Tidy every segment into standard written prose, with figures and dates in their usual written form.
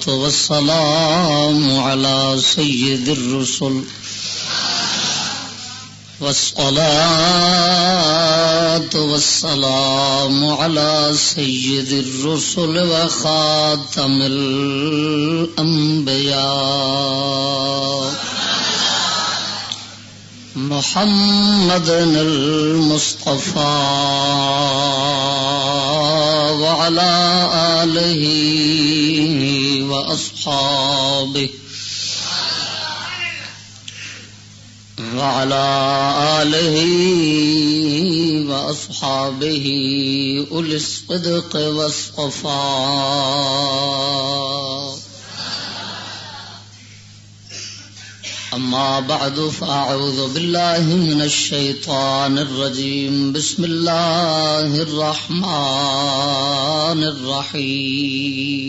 والسلام على سيد الرسل والصلاة والسلام على سيد الرسل وخاتم الأنبياء محمد المصطفى وعلى آله وأصحابه أولي الصدق والصفاء أما بعد فأعوذ بالله من الشيطان الرجيم بسم الله الرحمن الرحيم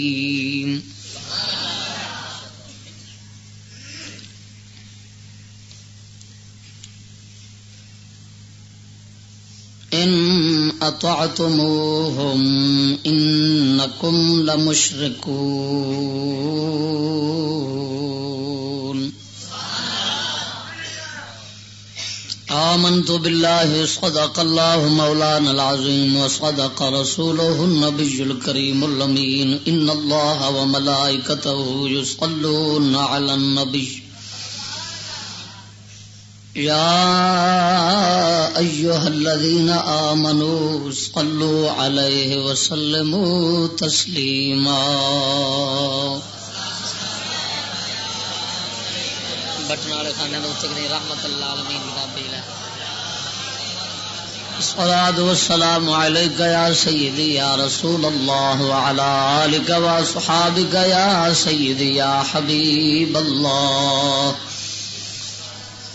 إن أطعتموهم إنكم لمشركون آمنت بالله صدق الله مولانا العظيم وصدق رسوله النبي الكريم الأمين إن الله وملائكته يصلون على النبي يا أيها الذين آمنوا صلوا عليه وسلموا تسليما بٹنا والے خانے میں اتنے رحمت اللہ العالمین الصلاة والسلام عليك يا سيدي يا رسول الله وعلى آلك وصحابك يا سيدي يا حبيب الله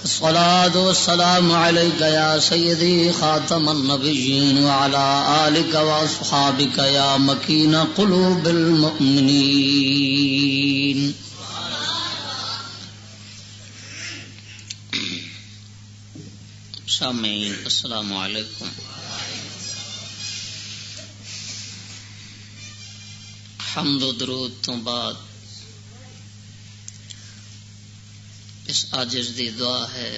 الصلاة والسلام عليك يا سيدي خاتم النبيين وعلى آلك وأصحابك يا مكين قلوب المؤمنين سامعین السلام علیکم. حمد و درود تو بعد اس عاجز دی دعا ہے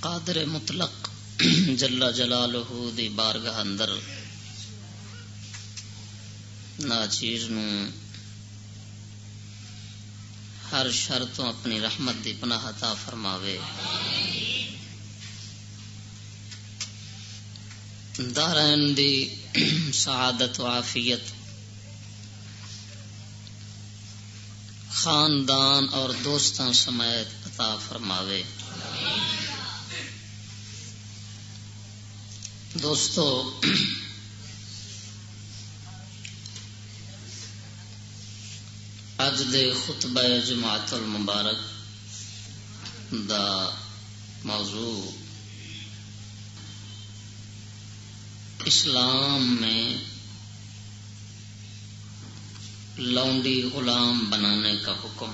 قادر مطلق جل جلالہ دی بارگاہ اندر ناچیز نو ہر شر تو اپنی رحمت دی پناہ عطا فرماوے. دارین دی سعادت و عافیت خاندان اور دوستاں سمیت عطا فرماوے. دوستو اج دے خطبہ جمعۃ المبارک دا موضوع اسلام میں لونڈی غلام بنانے کا حکم.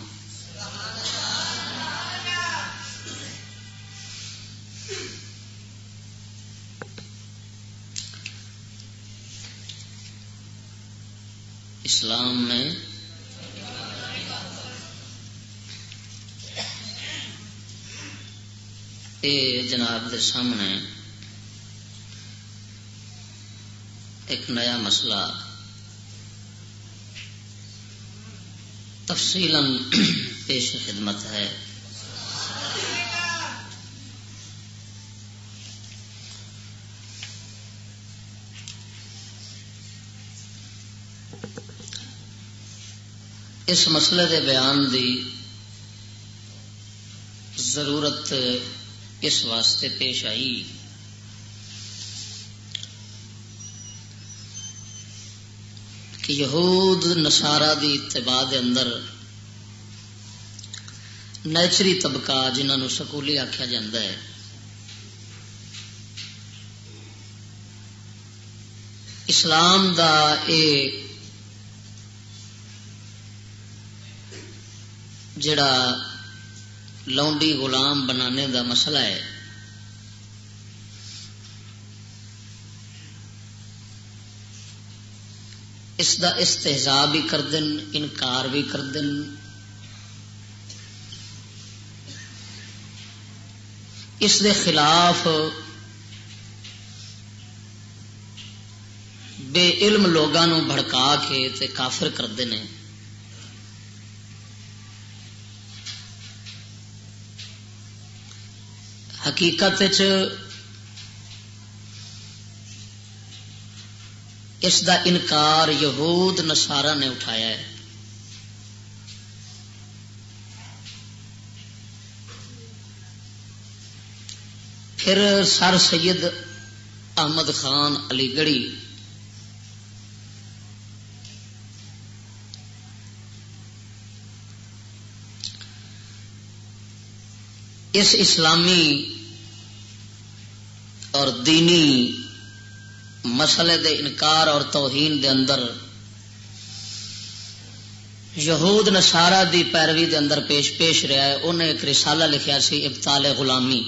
اسلام میں جناب دے سامنے ایک نیا مسئلہ تفصیلاً پیش خدمت ہے. اس مسئلے دے بیان دی ضرورت اس واسطے پیش آئی کہ یہود نصارا دی اتباع دے اندر نیچری طبقہ جنہاں نو سکولی آکھیا جاندا ہے اسلام دا جڑا لونڈی غلام بنانے دا مسئلہ ہے اس دا استہزاء بھی کر دن، انکار بھی کر دن. اس دے خلاف بے علم لوگاں نو بھڑکا کے تے کافر کرتے ہیں. حقیقت اس دا انکار یہود نصارا نے اٹھایا ہے. پھر سر سید احمد خان علی گڑھی اس اسلامی اور دینی مسئلے دے انکار اور توہین دے اندر یہود نصارا دی پیروی دے اندر پیش رہا ہے. انہیں ایک رسالہ لکھیا سی ابطال غلامی.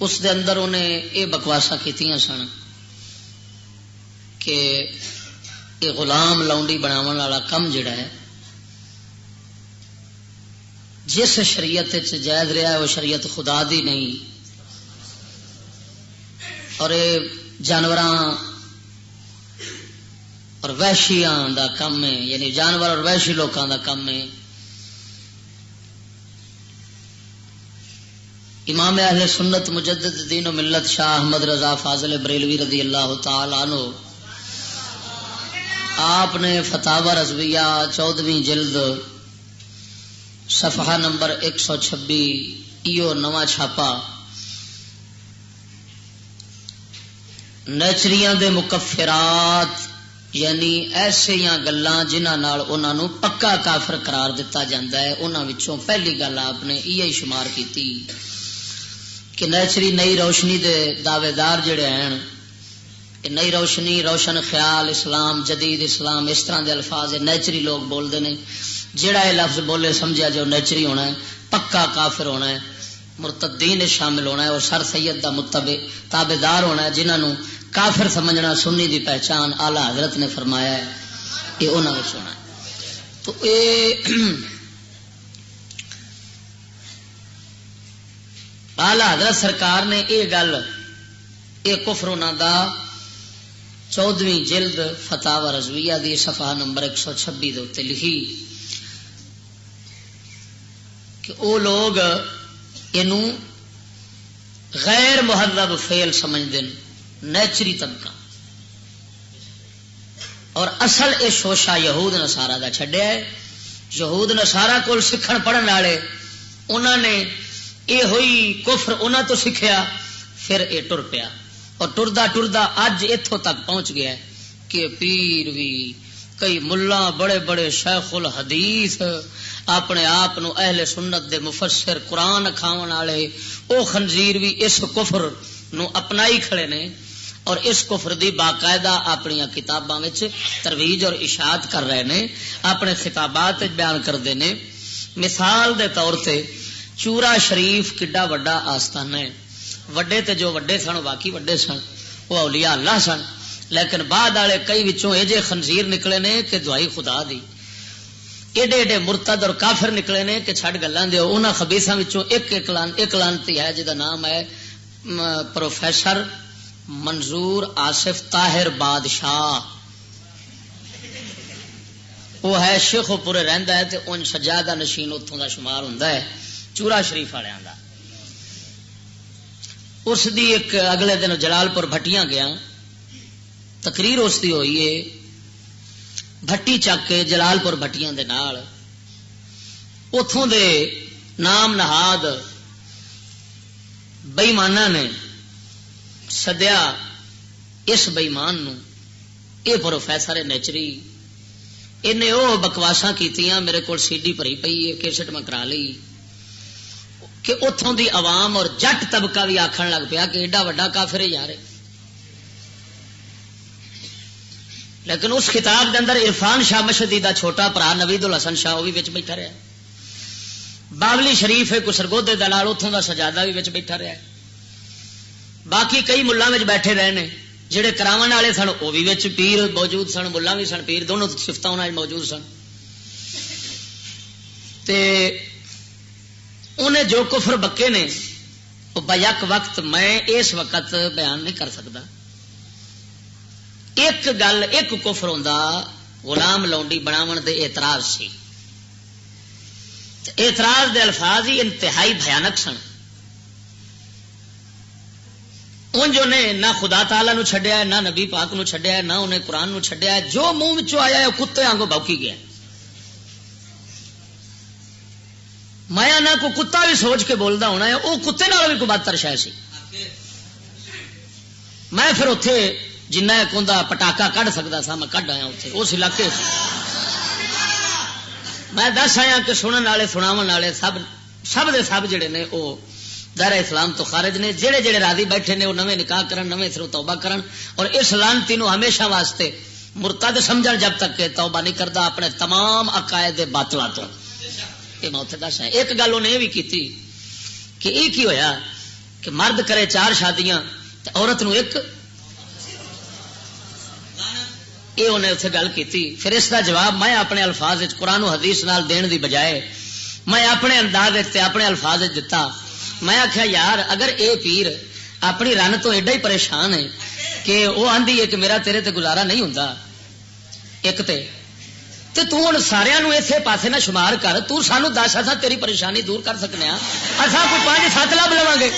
اس دے اندر انہیں یہ بکواسا کیتیاں سن کہ یہ غلام لونڈی بناون والا کم جڑا ہے جس شریعت جائز رہا ہے وہ شریعت خدا دی نہیں، اور یہ جانوراں اور وحشیاں دا کم ہے، یعنی جانور اور وحشی لوکاں دا کم ہے. امام اہل سنت مجدد دین و ملت شاہ احمد رضا فاضل بریلوی رضی اللہ تعالی عنہ آپ نے فتاوی رضویہ 14ویں جلد صفحہ نمبر 126 ایو نواں چھاپا نیچریاں دے مکفرات یعنی ایسے گلاں جنہاں نال انہاں نو پکا کافر قرار دیتا جاندا ہے، انہاں وچوں پہلی گل آپ نے یہ شمار کیتی کہ نیچری نئی روشنی دے دعوے دار جڑے ہیں، نئی روشنی، روشن خیال، اسلام، جدید اسلام، اس طرح دے الفاظ نیچری لوگ بولتے ہیں. جڑا یہ لفظ بولے سمجھا جو نیچری ہونا ہے، پکا کافر ہونا ہے، مرتدین شامل ہونا ہے، اور سر سید دا تابع دار ہونا ہے. جنہاں نو کافر سمجھنا سنی دی پہچان اعلی حضرت نے فرمایا ہے یہ انہاں وچ ہونا ہے. تو اعلی حضرت سرکار نے یہ گل یہ کفر انہاں دا 14ویں جلد فتاوی رضویہ دی صفحہ نمبر 126 دے اوتے لکھی کہ او لوگ اینو غیر مہذب فعل سمجھدے ہیں، نیچری طبقہ، اور اصل اے شوشا یہود نصارا دا چھڈیا ہے. یہود نصارا کول سکھن پڑھن والے انہاں نے اے ہوئی کفر انہاں تو سیکھیا، پھر اے ٹر پیا، اور ٹردا ٹردا اج اتوں تک پہنچ گیا ہے کہ پیر بھی کئی ملا بڑے بڑے شیخ الحدیث اپنے آپ اہل سنت دے مفسر قرآن کھاون والے او خنزیر بھی اس کفر نو اپنائی کھڑے نے، اور اس کفر دی باقاعدہ اپنی کتاباں وچ ترویج اور اشاعت کر رہے نے، اپنے خطابات بیان کرتے ہیں. مثال دے طور تے چورا شریف کڈا وڈا آستانہ ہے، وڈے تے جو وڈے سن باقی وڈے سن وہ اولیاء اللہ سن، لیکن بعد والے کئی وچوں ایجے خنزیر نکلے نے کہ دعائی خدا دی، ایڈے ایڈے مرتد اور کافر نکلے نے کہ چھڑ گلاں دیو. انہاں خبیثاں وچوں ایک لعنتی ہے جہدا نام ہے پروفیسر منظور آصف طاہر بادشاہ. وہ ہے شیخو پورے رہندا ہے تے ان سجادہ نشین اتوں دا شمار ہوندا ہے چورا شریف والےاں دا. اس دی ایک اگلے دن جلال پور بھٹیاں گیا، تقریر اس دی ہوئی ہے، بھٹی چک کے جلال پور بھٹیاں دے نال اتھوں دے نام نہاد بےمانہ نے سدیا اس بےمان نو، اے پروفیسر نیچری، انہیں وہ بکواساں کیتیاں، میرے کو سی ڈی بھری پئی ہے، کیسٹ میں کرا لی، کہ اتوں دی عوام اور جٹ طبقہ بھی آکھن لگ پیا کہ ایڈا وڈا کافر ہے یار. لیکن اس خطاب دے اندر عرفان شاہ مشہدی دا چھوٹا برا نوید الحسن شاہ وہ بھی وچ بیٹھا رہا، باولی شریف ہے کسرگودے دلال اتوں دا سجادہ بھی وچ بیٹھا رہا، باقی کئی ملوں میں بیٹھے رہے نے جڑے کراون والے سن وہ بھی پیر موجود سن، ملا بھی سن، پیر دونوں صفتیں انہاں موجود سن. تے انہیں جو کفر بکے نے وہ بیک وقت میں اس وقت بیان نہیں کر سکتا. ایک گل ایک کفر ہوندا غلام لونڈی بناون دے اعتراض سی. اعتراض دے الفاظ ہی انتہائی بھیانک سن. ان جو نے نہ خدا تعالی نو چھڈیا ہے، نہ نبی پاک نو چھڈیا ہے، نہ انہیں قرآن نو چھڈیا ہے. جو منہ وچوں آیا ہے وہ کتے آنگوں بوکی گیا. میں نہ کو کتا بھی سوچ کے بولدا ہونا ہے، وہ کتے نال بھی کوئی بدتر شے سی. میں پھر اوتھے جنہ ایک ہوندا پٹاکا کڈ سکدا سا میں کڈ آیا اوتھے اس علاقے. میں دس آیا کہ سنن والے سناون والے سب دے سب جڑے نے وہ دائرہ اسلام تو خارج نے. جڑے جڑے راضی بیٹھے نے وہ نویں نکاح کرن، نویں سروں توبہ کرن، اور اس لعنتی نو ہمیشہ واسطے مرتد سمجھن جب تک کہ توبہ نہیں کرتا اپنے تمام عقائد باطلاں تو. یہ میں اتنے دس ہے. ایک گل انہیں یہ بھی کی کہ یہ کی ہویا کہ مرد کرے 4 شادیاں عورت نو ایک. یہ انہیں اتنے گل کی. پھر اس کا جواب میں اپنے الفاظ قرآن و حدیث نال دین دی بجائے میں اپنے انداز اپنے الفاظ دتا. میں آخیا یار اگر اے پیر اپنی رن تو ایڈا ہی پریشان ہے کہ وہ آندھی ہے کہ میرا تیرے تے گزارا نہیں ہوندا ایک تے تو ہوں سارا اسے پاسے نہ شمار کر. تو سانو دس اصا تیری پریشانی دور کر سکنے ہاں. اصا کوئی 5-7 لب لواں گے.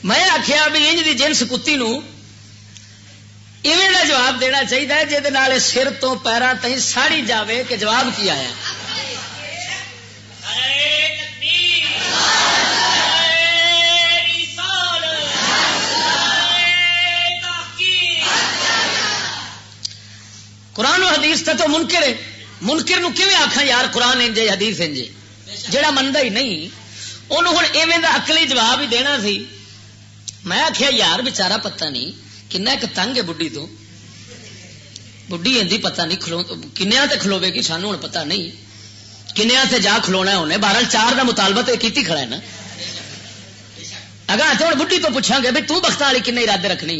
میں آخیا بھی انج دی جنس کتی نو ایویں دا جواب دینا چاہیے جہد سر تو پیراں تئیں ساڑی جاوے کہ جواب کی آیا. قرآن و حدیث تو منکر ہے. منکر نو کیویں آکھاں یار قرآن انجے حدیث انجے. جڑا مندا ہی نہیں انہوں ہن ایویں دا عقلی جواب ہی دینا سی. میں آخیا یار بیچارہ پتہ نہیں کنا ایک تنگ ہے بڈھی تو. بڈھی اندی پتہ نہیں کنیا تے کھلوے گی سانو ہن پتہ نہیں کنیا تے جا کھلونا انہیں. 12 کا مطالبہ تو کیتی کھڑا ہے نا. اگر ہوں بڈھی تو پوچھا گے بھی تو بخت والی کن ارادے رکھنی.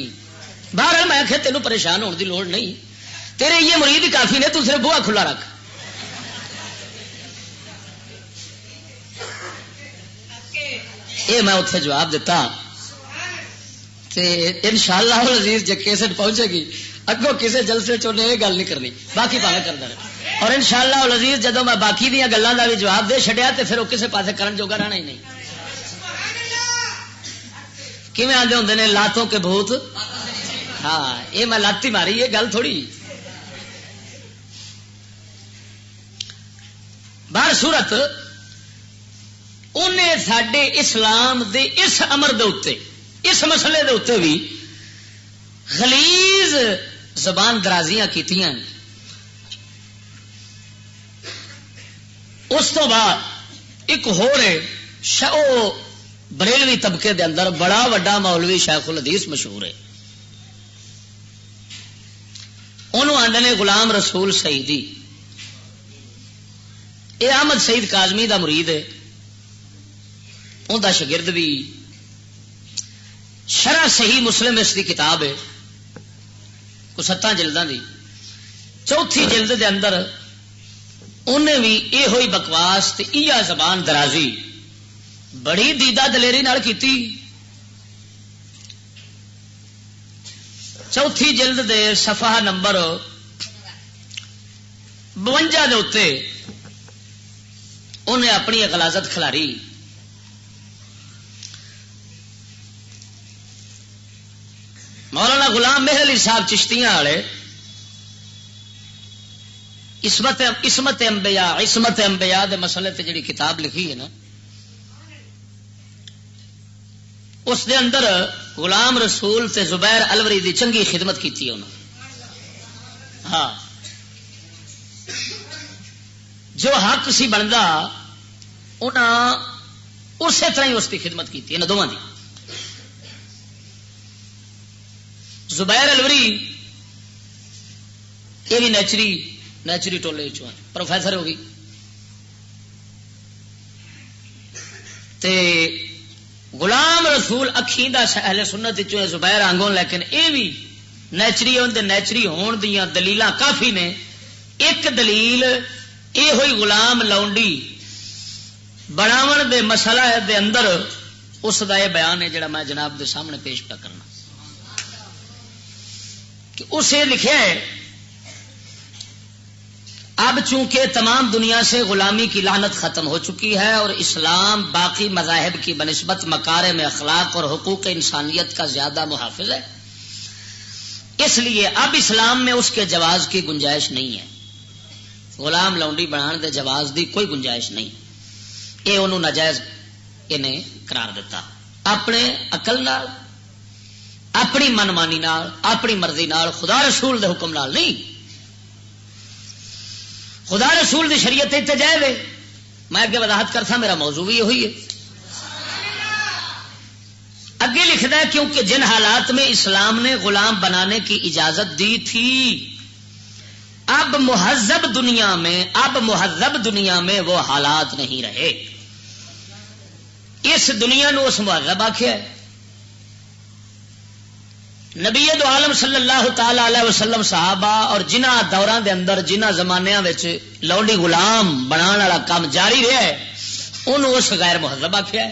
بہرحال میں آخیا تینوں پریشان ہونے کی لوڑ نہیں. تیرے یہ مرید ہی کافی نے. تو صرف بوا کھلا رکھ. یہ میں اتنے جواب دیتا. انشاءاللہ العزیز جے کیسٹ پہنچے گی اگوں کسی جلسے چونے یہ گل نہیں کرنی باقی پاوے کردا رہے. اور انشاءاللہ العزیز جدوں میں باقی دیا گلاں دا بھی جواب دے چھڈیا تے پھر وہ کسے پاسے کرن جوگا رہنا ہی نہیں. کیویں آندے ہوندے نے لاتوں کے بھوت. ہاں یہ میں لاتی ماری یہ گل تھوڑی. بہر صورت انہیں ساڈے اسلام دے اس امر دے اوتے اس مسئلے دے اتنے بھی غلیظ زبان درازیاں کیتیاں. اس تو بعد ایک ہو رہے بریلوی طبقے دے اندر بڑا وڈا مولوی شیخ الحدیث مشہور ہے. انہوں آندے نے غلام رسول سعیدی. یہ احمد سعید کاظمی دا مرید ہے. ان دا شاگرد بھی. شرح صحیح مسلم اس دی کتاب ہے کو 7 جلداں دی. 4تھی جلد دے اندر انہیں بھی یہ ہوئی بکواس تے یہ زبان درازی بڑی دیدہ دلیری نال کیتی. 4تھی جلد دے صفحہ نمبر 52 دے اتے انہیں اپنی غلاظت کھلاری. مولانا غلام مہر علی صاحب چشتیاں والے عصمت انبیاء دے مسئلے تے جڑی کتاب لکھی ہے نا اس دے اندر غلام رسول تے زبیر الوری دی چنگی خدمت کیتی ہے انہوں. ہاں جو حق سی بندا انہاں اسی طرح ہی اس کی خدمت کیتی ہے دونوں دی. زبیر الوری یہ بھی نیچری ٹولے پروفیسر ہوگی. تے غلام رسول اکھیندا اہل سنت وچوں زبیر آنگوں، لیکن اے بھی نیچری ہوندے نیچری ہون دیاں دلیلاں کافی نے. ایک دلیل اے ہوئی غلام لونڈی بناون دے مسئلہ دے اندر اس دا یہ بیان ہے جڑا میں جناب دے سامنے پیش پہ کرنا کہ اسے لکھا ہے اب چونکہ تمام دنیا سے غلامی کی لعنت ختم ہو چکی ہے اور اسلام باقی مذاہب کی بنسبت مکارم اخلاق اور حقوق انسانیت کا زیادہ محافظ ہے، اس لیے اب اسلام میں اس کے جواز کی گنجائش نہیں ہے. غلام لونڈی بنان دے جواز دی کوئی گنجائش نہیں. یہ انہوں ناجائز انہیں قرار دیتا اپنے عقل نال، اپنی منمانی نال، اپنی مرضی نال، خدا رسول دے حکم نال نہیں. خدا رسول دی شریعت تے جائز ہے. میں اگے وضاحت کرتا، میرا موضوع بھی یہی ہے. اگے لکھدا ہے کیونکہ جن حالات میں اسلام نے غلام بنانے کی اجازت دی تھی اب مہذب دنیا میں وہ حالات نہیں رہے. اس دنیا نو اس مہذب آکھیا ہے. نبی دو عالم صلی اللہ تعالی علیہ وسلم صحابہ اور جنہ دوراں دے اندر جنہ زمانیاں وچ لونڈی غلام بنان والا کام جاری رہا ہے انہوں اس غیر مہذب آکھیا ہے.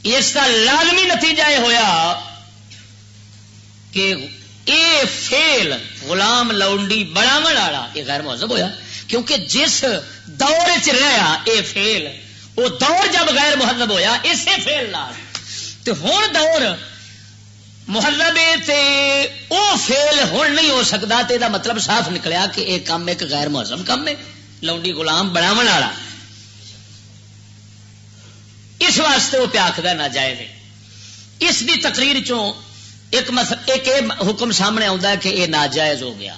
اس کا لازمی نتیجہ یہ ہویا کہ اے فیل غلام لونڈی بناون والا یہ غیر مہذب ہویا، کیونکہ جس دور چ رہا اے فیل وہ دور جب غیر مہذب ہویا اسے فیل نال تے ہن دور مہذب تے او فیل ہن نہیں ہو سکتا. تے دا مطلب صاف نکلیا کہ اے کام ایک غیر مہذب کام ہے، لونڈی غلام بناون والا. اس واسطے وہ پیا آکھدا ناجائز ہے. اس دی تقریر چوں ایک حکم سامنے آتا ہے کہ یہ ناجائز ہو گیا.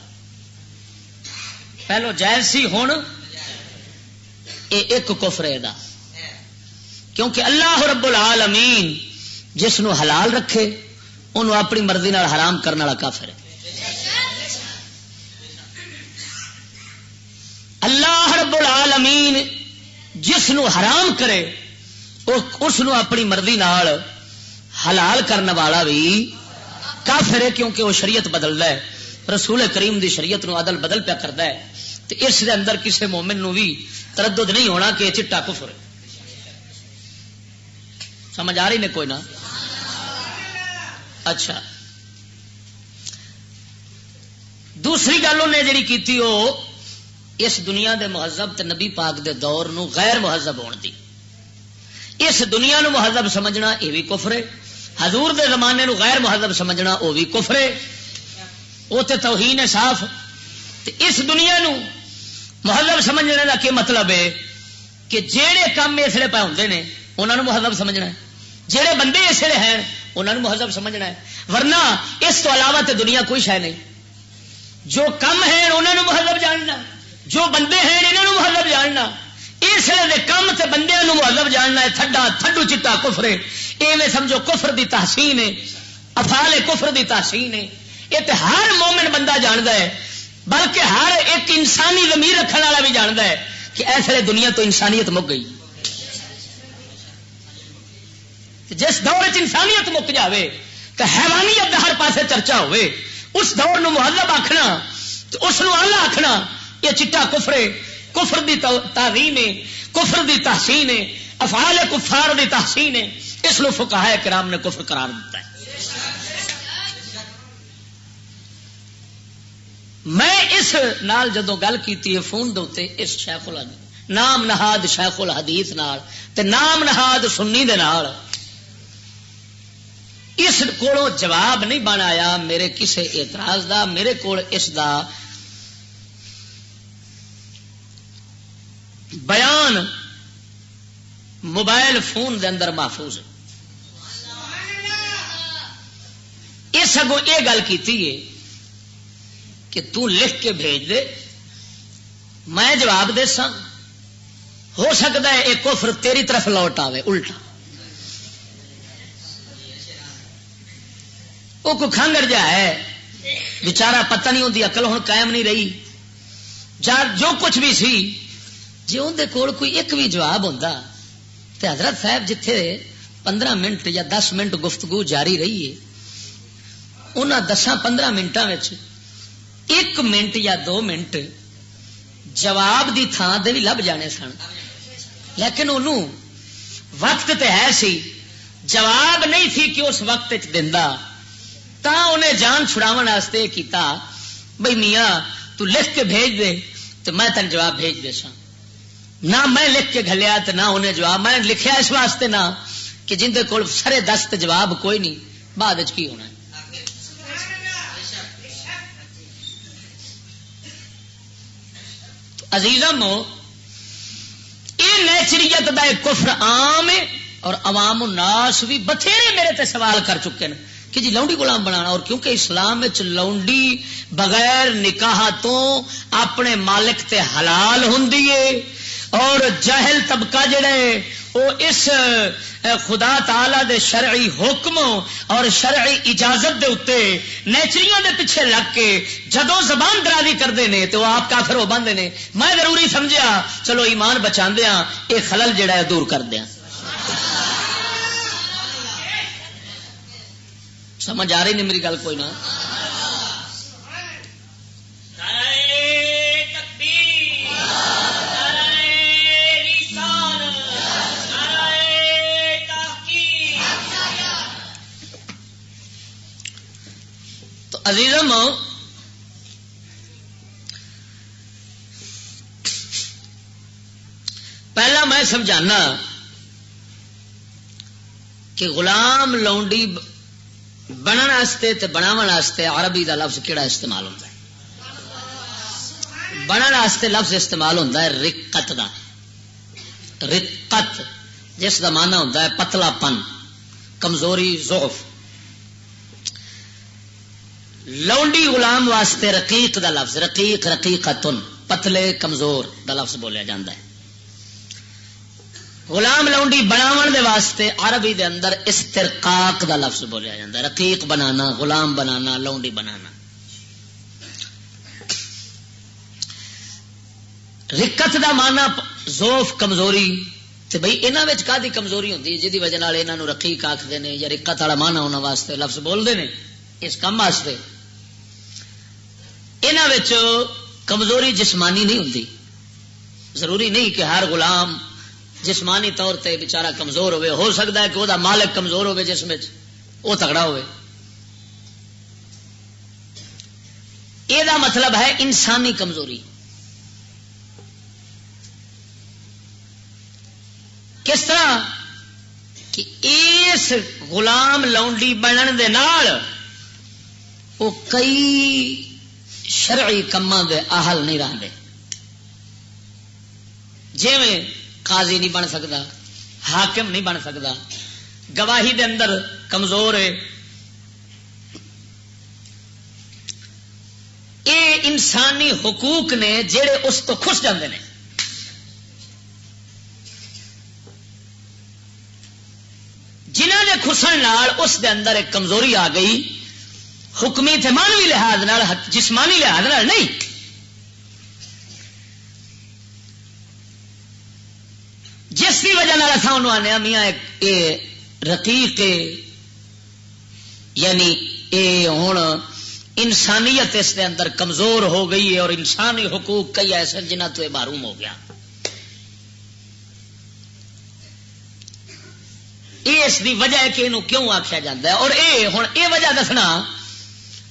پہلو جائز سی، ہن ایک کفر ہے دا، کیونکہ اللہ رب العالمین جس نو حلال رکھے انہوں اپنی مرضی نال حرام کرنے والا کافر ہے. اللہ رب العالمین جس نو حرام کرے اس نو اپنی مرضی نال حلال کرنے والا بھی کافر ہے، کیونکہ وہ شریعت بدلتا ہے. رسول کریم دی شریعت نو عدل بدل پیا کرتا ہے. تو اس دے اندر کسی مومن نو بھی تردد نہیں ہونا کہ چٹا کفر ہے. سمجھ آ رہی نے کوئی نہ؟ اچھا، دوسری گل انہیں جڑی کیتی وہ اس دنیا دے مہذب تے نبی پاک دے دور نو غیر مہذب ہون دی. اس دنیا نو مہذب سمجھنا یہ بھی کفر ہے، حضور دے زمانے نو غیر مہذب سمجھنا وہ بھی کفر ہے. وہ تے توہین ہے صاف. اس دنیا نو مہذب سمجھنے کا کیا مطلب ہے کہ جہے کام اس لیے پہ ہوتے ہیں انہوں نے مہذب سمجھنا ہے، جہے بندے اس لیے ہیں انہوں نے مہذب سمجھنا ہے. ورنہ اس تو علاوہ تے دنیا کوئی شے نہیں. جو کم ہے انہوں نے مہذب جاننا، جو بندے ہیں انہوں نے مہذب جاننا. اس لیے کم تے بندے مہذب جاننا ہے. تھڈا تھڈو چٹا کفر ہے. ایویں سمجھو کفر دی تحسین ہے، افعال کفر دی تحسین ہے. یہ تے ہر مومن بندہ جانتا ہے، بلکہ ہر ایک انسانی ضمیر رکھنے والا بھی جانتا ہے کہ ایسے دنیا تو انسانیت مک گئی. جس دور انسانیت مک جاوے تو حیوانیت ہر پاسے چرچا ہوئے، اس دور نو مہذب آکھنا تو اس نو اعلی آکھنا یہ چٹا کفر ہے. کفر دی تعظیم ہے، کفر دی تحسین ہے، افعال کفار دی تحسین ہے. اس نو فقہاء کرام نے کفر قرار دیتا ہے. میں اس نال جدو گل کیتی ہے فون دے اس شیخ الحدیث نام نہاد شیخ الحدیث نال تے نام نہاد سنی دے نال اس کو جواب نہیں بن آیا میرے کسے اعتراض دا. میرے کو اس دا بیان موبائل فون دے اندر محفوظ ہے. اس اگوں یہ گل کیتی ہے کہ تو لکھ کے بھیج دے، میں جواب دے سا. ہو سکتا ہے ایک کفر تیری طرف لوٹ آوے الٹا. وہ کوئی کھانگڑ جا ہے بیچارہ، پتہ نہیں ہوتی، عقل ہوں قائم نہیں رہی، جو کچھ بھی سی جی اندر کول کوئی ایک بھی جواب ہوتا تو حضرت صاحب جتھے 15 منٹ یا 10 منٹ گفتگو جاری رہی ہے انہاں 10-15 منٹوں میں 1 منٹ یا 2 منٹ جواب دی تھان دے بھی لب جانے سن، لیکن انہوں وقت تے ہے سی، جواب نہیں تھی کہ اس وقت دیندا، تا انہیں جان چھڑاون واسطے کیتا بھئی میاں تو لکھ کے بھیج دے تو میں تن جواب بھیج دے سا، نہ میں لکھ کے گھلیا تو نہ انہیں جواب، میں لکھیا اس واسطے نہ کہ جن دے کول سرے دست جواب کوئی نہیں بعد وچ کی ہونا ہے۔ عزیزم یہ نیچریت دا ایک کفر عام ہے، اور عوام الناس بھی بتھیرے میرے تے سوال کر چکے ہیں کہ جی لونڈی غلام بنانا، اور کیونکہ اسلام وچ لونڈی بغیر نکاح تو اپنے مالک تے حلال ہوندی ہے، اور جاہل طبقہ جڑے وہ اس خدا تعالی دے شرعی حکم اور شرعی اجازت دے اتے نیچریوں دے پیچھے لگ کے جدوں زبان درازی کرتے ہیں تو آپ کافر ہو بندے نے، میں ضروری سمجھا چلو ایمان بچاندیاں یہ خلل جڑا ہے دور کر دیا۔ سمجھ آ رہی نہیں میری گل کوئی نہ؟ عزیزم پہلا میں سمجھانا کہ غلام لونڈی بنن واسطے تے بناون واسطے عربی دا لفظ کیڑا استعمال ہوتا ہے؟ بنن واسطے لفظ استعمال ہوتا ہے رقت دا، رقت جس دا معنی ہوتا ہے پتلا پن، کمزوری، ضعف۔ لونڈی غلام واسطے رقیق دا لفظ، رقیق رقیقتن، پتلے کمزور دا لفظ بولیا جاتا ہے۔ غلام لونڈی بناون دے واسطے عربی دے اندر استرقاق دا لفظ بولیا جاتا ہے، رقیق بنانا، غلام بنانا، لونڈی بنانا۔ رقت دا معنی ضعف، کمزوری، تے بھئی انہاں وچ کادی کمزوری ہوندی ہے جدی وجہ نال انہاں نو رقیق آکھدے نے یا رقت والا معنی انہاں واسطے لفظ بولدے نے اس کم واسطے۔ انہاں وچ کمزوری جسمانی نہیں ہوندی، ضروری نہیں کہ ہر غلام جسمانی طور تے بیچارہ کمزور ہوئے، ہو سکتا ہے کہ وہ دا مالک کمزور ہوئے جسم وچ وہ تگڑا ہوئے۔ یہ دا مطلب ہے انسانی کمزوری۔ کس طرح کہ اس غلام لونڈی بنن دے نال وہ کئی شرعی کماں دے اہل نہیں رہندے، جویں قاضی نہیں بن سکتا، حاکم نہیں بن سکتا، گواہی دے اندر کمزور ہے۔ یہ انسانی حقوق نے جڑے اس تو خس جاندے نے۔ جنہاں دے خسن نال اس دے اندر ایک کمزوری آ گئی، حکمی تے مانوی لحاظ نال، جسمانی لحاظ نال نہیں۔ جس کی وجہ اصا انہوں آنے میاں رقیق یعنی اے ہوں انسانیت اس دے اندر کمزور ہو گئی ہے، اور انسانی حقوق کئی ایسے جنہ تو یہ محروم ہو گیا۔ یہ اس دی وجہ ہے کہ انہوں کیوں آخیا جاتا ہے، اور اے ہوں اے وجہ دسنا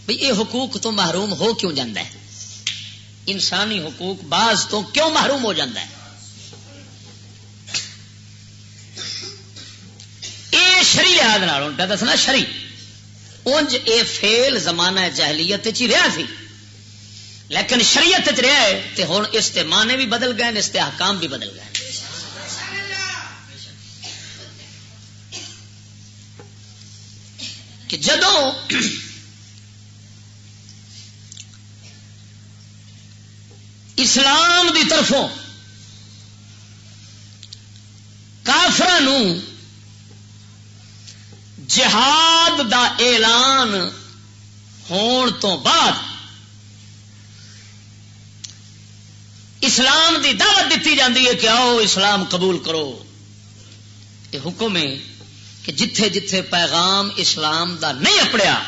بھئی اے حقوق تو محروم ہو کیوں جاتا ہے، انسانی حقوق بعض تو کیوں محروم ہو جاتا ہے۔ شری لحاظ پہ دسنا، شری انج اے فیل زمانہ جاہلیت ہی رہا سی، لیکن شریعت رہا ہے تے ہن اس تے معنی بھی بدل گئے، اس تے احکام بھی بدل گئے۔ کہ جدوں اسلام دی طرفوں کافراں جہاد دا اعلان ہون تو بعد اسلام دی دعوت دیتی جاتی ہے کہ آؤ اسلام قبول کرو. یہ حکم ہے کہ جتھے جتھے پیغام اسلام دا نہیں اپڑیا،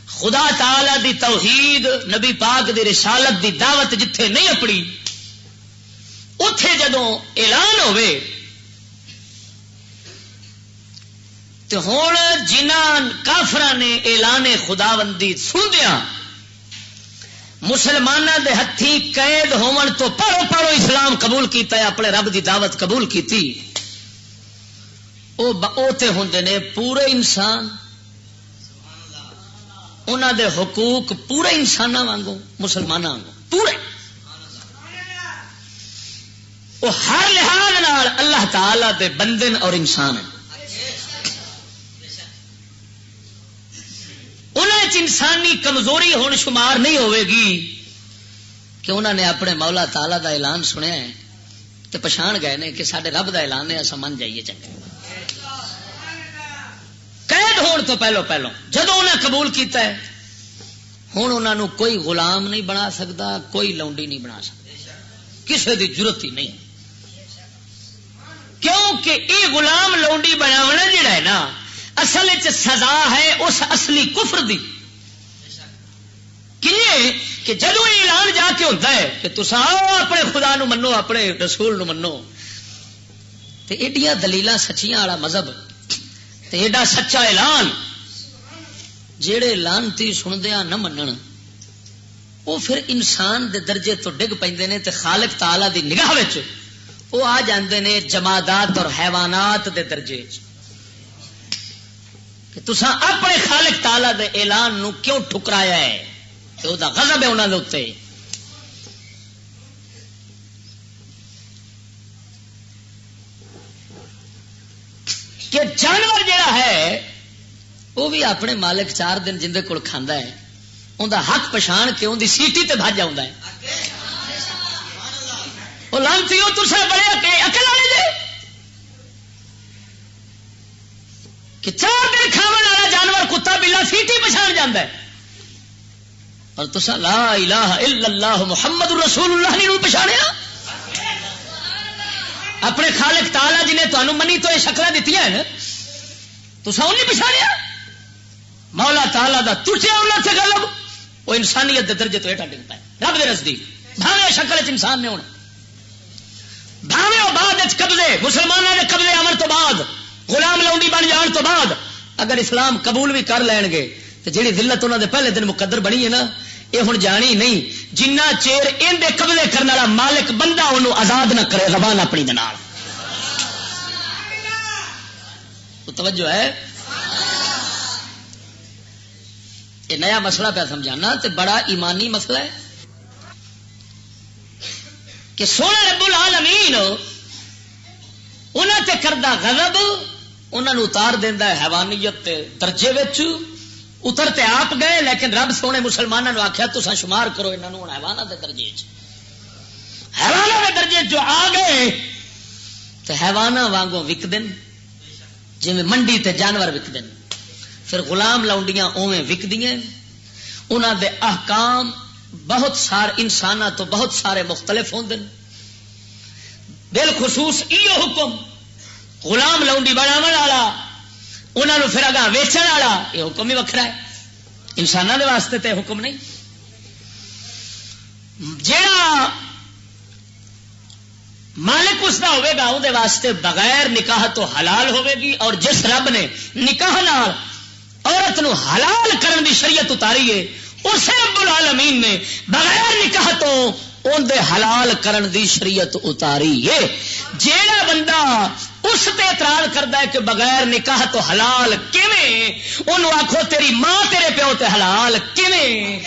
خدا تعالی دی توحید نبی پاک دی رسالت دی دعوت جتھے نہیں اپڑی، اتے جدوں اعلان ہوئے تو ہوں جنہاں کافراں نے اعلان خداوندی سندیاں مسلمانوں دے ہتھی قید ہون تو پڑھو پڑھو اسلام قبول کیتا ہے، اپنے رب دی دعوت قبول کیتی، او تے ہوندے نے پورے انسان، انہاں دے حقوق پورے انساناں وانگوں مسلماناں وانگوں پورے، وہ ہر لحاظ نال اللہ تعالی دے بندن اور انسان ہیں. انہاں چ انسانی کمزوری ہون شمار نہیں ہوئے گی کہ انہاں نے اپنے مولا تعالی دا اعلان سنیا ہے تے پچھان گئے نے کہ ساڈے رب دا اعلان ہے اساں من جائیے چنگا. قید ہون تو پہلو جدوں انہاں قبول کیتا ہے ہن انہاں نو کوئی غلام نہیں بنا سکتا، کوئی لونڈی نہیں بنا سکتا، کسے دی ضرورت ہی نہیں، کیونکہ یہ غلام لونڈی بناونا جڑا ہے نا اصل سزا ہے اس اصلی کفر دی. کہ جدو اعلان جا کے ہوتا ہے کہ تسا اپنے خدا نو منو، اپنے رسول نو منو، تے ایڈیاں دلیلاں سچیاں والا مذہب تے ایڈا سچا اعلان جیڑے لانتی سندیاں نہ منن وہ پھر انسان دے درجے تو ڈگ پیندے نے تے خالق تعالی دی نگاہ وچ وہ آ جاندے نے جمادات اور حیوانات دے درجے کہ تساں اپنے خالق تعالی دے اعلان نو کیوں ٹھکرایا ہے کہ وہ دا غضب ہے انہاں دے اوتے. کہ جانور جڑا ہے وہ بھی اپنے مالک 4 دن جندے کول کھاندا ہے ان دا حق پچھان کے ان دی سیٹی تے بھج جاوندا ہے. وہ لانتی ہو تساں بڑے عقل والے جے کہ 4 دن کھاون والا جانور کتا بلا سیٹی پچھان جاندا ہے اور تساں لا الہ الا اللہ محمد رسول اللہ نہیں پچھاڑیا. اپنے خالق تعالی جنہیں تانوں منی تو یہ شکلاں دتیاں ہیں تساں نہیں پچھاڑیا. مولا تعالی دا ٹوٹیا اللہ سے غلب وہ انسانیت دے درجے تو ہیٹا ڈگ پائے رب دے نزدیک، بھاوے شکل وچ انسان نے ہونا، بھاوے وہ بعد قبضے مسلمانوں کے قبضے آمن تو بعد غلام لونڈی بن جان تو بعد اگر اسلام قبول بھی کر لین گے تو جہی ذلت انہوں نے پہلے دن مقدر بنی ہے نا یہ ہوں جانی نہیں جنہ چیر ان دے قبضے کرنے والا مالک بندہ انہوں آزاد نہ کرے زبان اپنی دنال. تو توجہ ہے یہ نیا مسئلہ پہ سمجھانا تے بڑا ایمانی مسئلہ ہے کہ سونا رب العالمین انہاں تے کردہ غضب انہاں نو اتار دیندا ہے حیوانیت تے درجے وچ اترتے آپ گئے لیکن رب سونے مسلمانوں نے آخیا تساں شمار کرو انہاں نو حیوانات دے درجے وچ، حیوانات دے درجے جو آ گئے تے حیواناں وانگوں وک دین جویں منڈی تے جانور وک دین، پھر غلام لاؤنڈیاں اوویں وک دیاں. انہاں دے احکام بہت سارے انساناں تو بہت سارے مختلف ہوندے بالخصوص ایو حکم غلام لاؤنڈی بناون والا انہاں نو پھر اگاں ویچن والا یہ حکم ہی وکھرا ہے، انساناں دے واسطے تے حکم نہیں. جیڑا مالک اس دا ہوئے گا اون دے واسطے بغیر نکاح تو حلال ہوئے گی، اور جس رب نے نکاح نال عورت نو حلال کرن دی شریعت اتاری ہے اس رب العالمین نے بغیر نکاح تو ان دے حلال کرن دی شریعت اتاری ہے. جیڑا بندہ اس تے اعتراض کردا ہے کہ بغیر نکاح تو حلال کیویں، اونوں آکھو تیری ماں تیرے پیو تے حلال کیویں.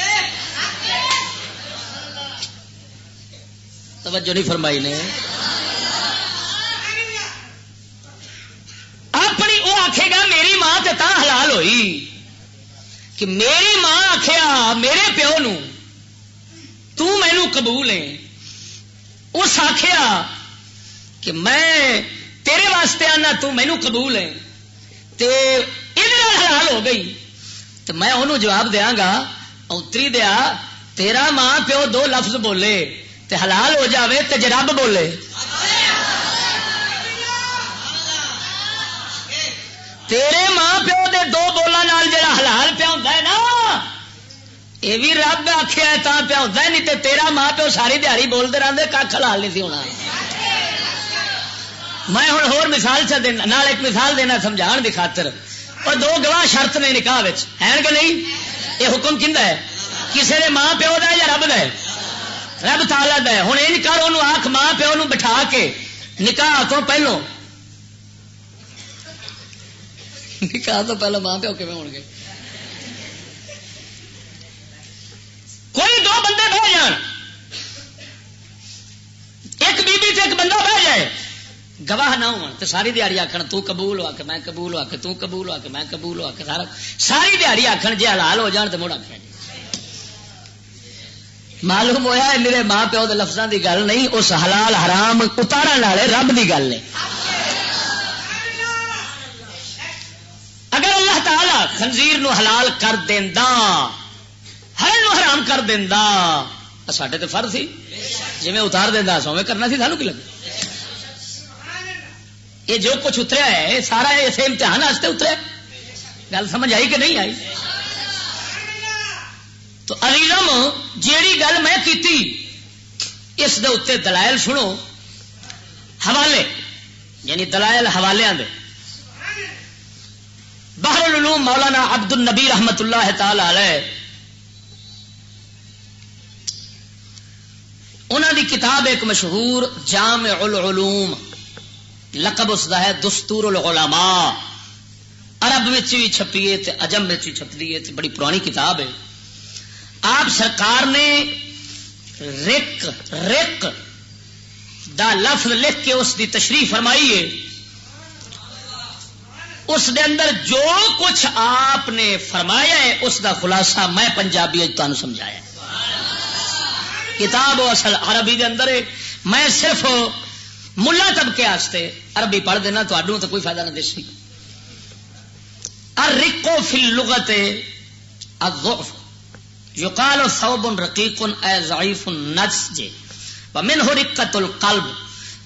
توجہ نہیں فرمائی نے. اپنی وہ آکھے گا میری ماں تے تا حلال ہوئی کہ میری ماں آخیا میرے پیو نو تو مینو قبول ہے، اس آخیا کہ میں تیرے واسطے آنا تو مینو قبول ہے تے ادھر حلال ہو گئی تو میں انہوں جواب دیاں گا اتری دیا تیرا ماں پیو 2 لفظ بولے تے حلال ہو جاوے تے جے رب بولے تیرے ماں پیو دے دو بولاں نال جڑا حلال پیا ہوندا ہے نا یہ بھی رب آخیا تا پیا ہوتا ہے، نہیں تے تیرا ماں پیو ساری دیہڑی بولتے رہتے کھ حلال نہیں سی ہونا. میں ہوں ہور مثال دینا، نال ایک مثال دینا سمجھان دی خاطر. اور دو گواہ شرط نے نکاح ہے کہ نہیں؟ یہ حکم کیندا ہے؟ کسی نے ماں پیو دا یا رب دا ہے؟ رب تعالیٰ دا ہے. ہوں یہ کر انہوں آخ ماں پیو نو بٹھا کے نکاح تو پہلو نکاح تو پہلو ماں پیو کیویں ہون گے؟ کوئی دو بندے بہ جان، ایک بی بی تے ایک بندہ بہ جائے، گواہ نہ ہو تو ساری دیہڑی آخر تو قبول ہوا کہ میں قبول ہوا کہ تو قبول ہوا کہ میں قبول ہوا کہ ساری دیہڑی آخر جی حلال ہو جان تو مڑ آخر. معلوم ہوا میرے ماں پیو دے لفظاں دی گل نہیں، اس حلال حرام اتارن والے رب دی گل ہے. اگر اللہ تعالی خنزیر نو حلال کر دیندا، ہر نو حرام کر دینا ساڈے تے فرض سی، جی میں اتار دینا سویں کرنا سی، سانو کی لگے؟ یہ جو کچھ اتریا ہے سارا اسے امتحان واسطے اتریا. گل سمجھ آئی کہ نہیں آئی؟ تو علیزم جیڑی گل میں کیتی اس دے اتنے دلائل سنو، حوالے یعنی دلائل حوالے دے. بحر العلوم مولانا عبد النبی رحمت اللہ تعالی علیہ انہوں دی کتاب ایک مشہور جامع العلوم، لقب اس دا ہے دستور العلماء، عرب میں بھی چھپی ہے تے عجم میں بھی چھپی ہے، بڑی پرانی کتاب ہے. آپ سرکار نے رق دا لفظ لکھ کے اس دی تشریح فرمائی ہے. اس دے اندر جو کچھ آپ نے فرمایا ہے اس دا خلاصہ میں پنجابی تمہیں سمجھایا ہے. کتاب اصل عربی دے اندر ہے. میں صرف ملا طبقے واسطے عربی پڑھ دینا، تو کوئی فائدہ نہ دے سی. الرق فی اللغت الضعف یقال ثوب رقیق اے ضعیف النسج ومنه رقة القلب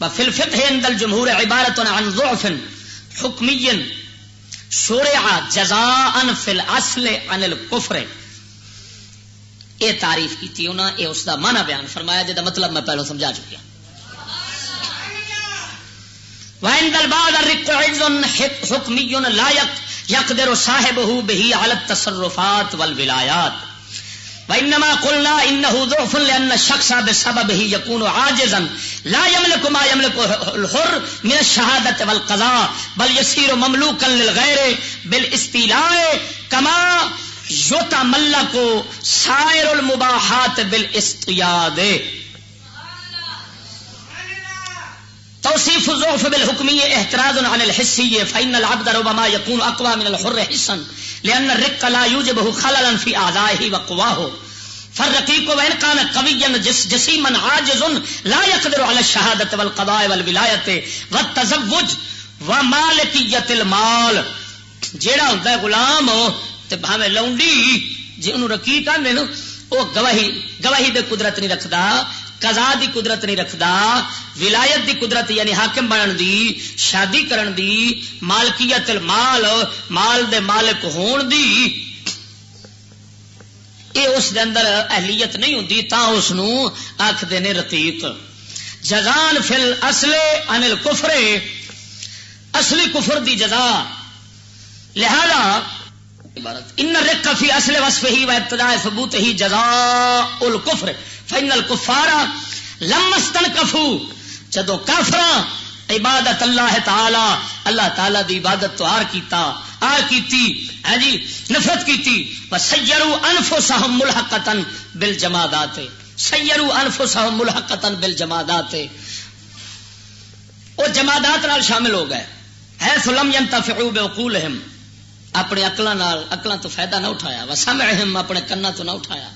وفي الفقه عند الجمهور عبارة عن ضعف حکمی شرع جزاء فی الاصل عن الکفر. یہ تعریف کی تھی انہوں نے، اس دا معنی بیان فرمایا جہاں مطلب میں پہلو سمجھا چکیا. وعند البعض الرق عجز حکمی لا يقدر صاحبه به على التصرفات والولایات، وانما قلنا انه ضعف لان الشخص بسببه يكون عاجزا لا يملك ما يملك الحر من الشهاده والقضاء بل يصير مملوكا للغير بالاستيلاء كما يتملك سائر المباحات بالاصطياد. توصيف الضعف بالحكمية احتراز عن الحسية فإن العبد ربما يكون أقوى من الحر حسا لأن الرق لا يوجبه خللا في أعضائه وقواه، فالرقيق وإن كان قويا جسيما عاجز لا يقدر على الشهادة والقضاء والولاية والتزوج ومالكية المال. جیڑا ہوتا ہے غلام تے بھاویں لونڈی جی انہوں رقیق آندے نا، وہ گواہی دے قدرت نہیں رکھدا، قضا دی قدرت نہیں رکھدا، ولایت دی قدرت یعنی حاکم بنن دی، شادی کرن دی، مالکیت المال مال دے مالک ہون دی، اے اس دے اندر اہلیت نہیں ہوندی، تا اس نو آکھدے نے رقیق. جزان فی الاصل عن الکفر، اصلی کفر دی جزا. لہذا ان الرق فی اصل وصفه و ابتداء ثبوته جزاء الکفر فإن الکفار لما استنکفوا، جدو کافراں عبادت اللہ تعالی اللہ تعالی دی عبادت تو آر کیتی ہے جی نفرت کیتی، وسیروا انفسهم ملحقتا بالجمادات، سیروا انفسهم ملحقتا بالجمادات، وہ جمادات نال شامل ہو گئے. حیث لم ينتفعوا بعقولهم، اپنے عقلاں تو فائدہ نہ اٹھایا، وسمعهم اپنے کنا تو نہ اٹھایا،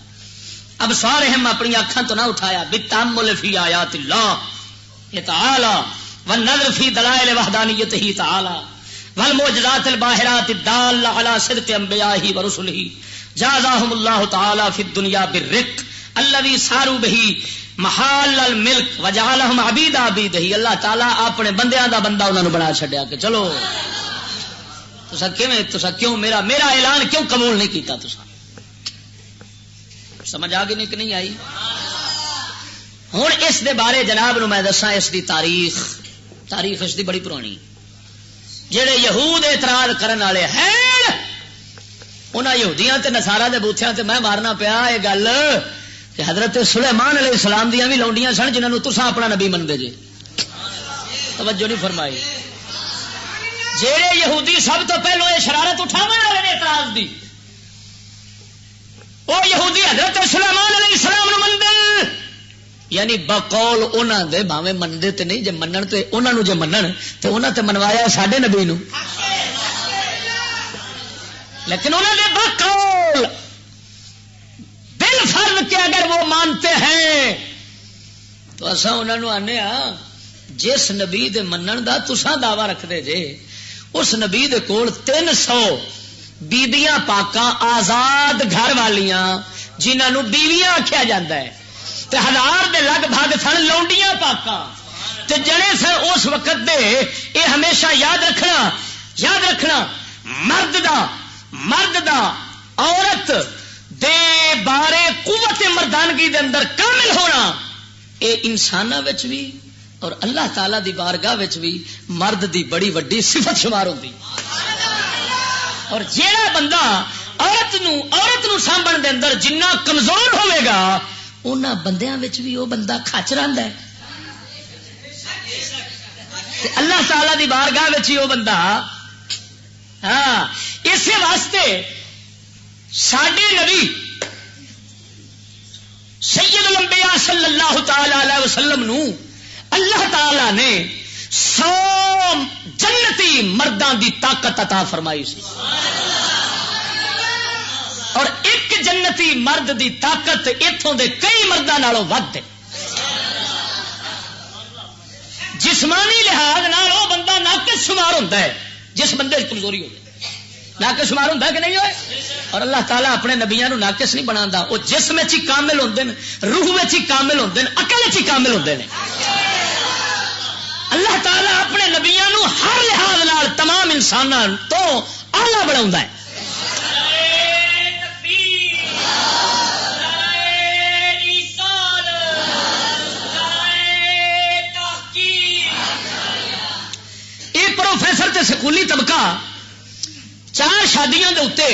ابصارهم اپنی آنکھاں تو نہ اٹھایا، بالتامل فی آیات اللہ تعالی والنظر فی دلائل وحدانیتہ تعالی والمعجزات الباہرات الدالہ علی صدق انبیائہ ورسلہ جازاہم اللہ تعالی فی الدنیا بالرق الذی ساروا بہ محال الملک وجعلہم عبید عبیدہ، اللہ تعالیٰ اپنے بندیاں دا بندہ انہوں نے بنا چھڈیا کہ چلو تسا کیوں میرا اعلان کیوں قبول نہیں کیتا؟ تسا سمجھ آ گئی کہ نہیں آئی؟ ہوں اس دے بارے جناب نو میں دساں اس دی تاریخ اس دی بڑی پرانی. جڑے یہود اعتراض کرن والے ہیں انہاں یہودیاں تے نصارا دے بوتھیاں تے میں مارنا پیا یہ گل کہ حضرت سلیمان علیہ السلام دیاں بھی لونڈیاں سن جنہاں نو تساں اپنا نبی مندے جے. توجہ نہیں فرمائی. جڑے یہودی سب تو پہلو یہ شرارت اٹھاون والے نے اعتراض دی، وہ یہودی حضرت سلیمان علیہ السلام نو مندے، یعنی بقول انہاں دے بھاویں مندے تے نہیں، جے منن تے انہاں نو، جے منن تے انہاں تے منوایا ساڈے نبی نو، لیکن انہوں نے بقول بالفرض کہ اگر وہ مانتے ہیں تو اساں انہاں نو آنے ہاں جس نبی دے منن دا تساں دعویٰ رکھ دے جے اس نبی دے کول 300 بیبیاں پاکاں آزاد گھر والیاں جنہاں نو بیویاں آکھیا جاندا ہے، تے 1000 دے لگ بھگ سن لونڈیاں پاکاں تے جڑے سن اس وقت دے. اے ہمیشہ یاد رکھنا مرد دا عورت دے بارے قوت مردانگی دے اندر کامل ہونا اے انساناں وچ بھی اور اللہ تعالی دی بارگاہ وچ بھی مرد دی بڑی وڈی صفت شمار ہوندی. اور جیڑا بندہ عورت نو سامبھن دے اندر جنہ کمزور ہوئے گا انہاں بندیاں وچ بھی وہ بندہ کھچ رہندا ہے. اللہ تعالی دی بارگاہ وچ ہی وہ بندہ. ہاں اسی واسطے ساڈے نبی سید الانبیاء صلی اللہ تعالی علیہ وسلم نو اللہ تعالی نے 100 جنتی مردان دی طاقت عطا فرمائی سی، اور ایک جنتی مرد دی طاقت اتوں دے کئی مردوں نالوں ود ہے. جسمانی لحاظ نال وہ بندہ ناقص شمار ہوتا ہے جس بندے کی کمزوری ہو جائے. ناقص شمار ہوتا ہے کہ نہیں ہوئے؟ اور اللہ تعالیٰ اپنے نبیاں نو ناقص نہیں بنا، وہ جسم ہی کامل ہوتے ہیں، روح ہی کامل ہوتے ہیں، عقل ہی کامل ہوتے ہیں. اللہ تعالیٰ اپنے نبیاں نو ہر لحاظ نال تمام انساناں تو اعلیٰ بنا ہے. یہ پروفیسر تے سکولی طبقہ 4 شادیاں دے اتے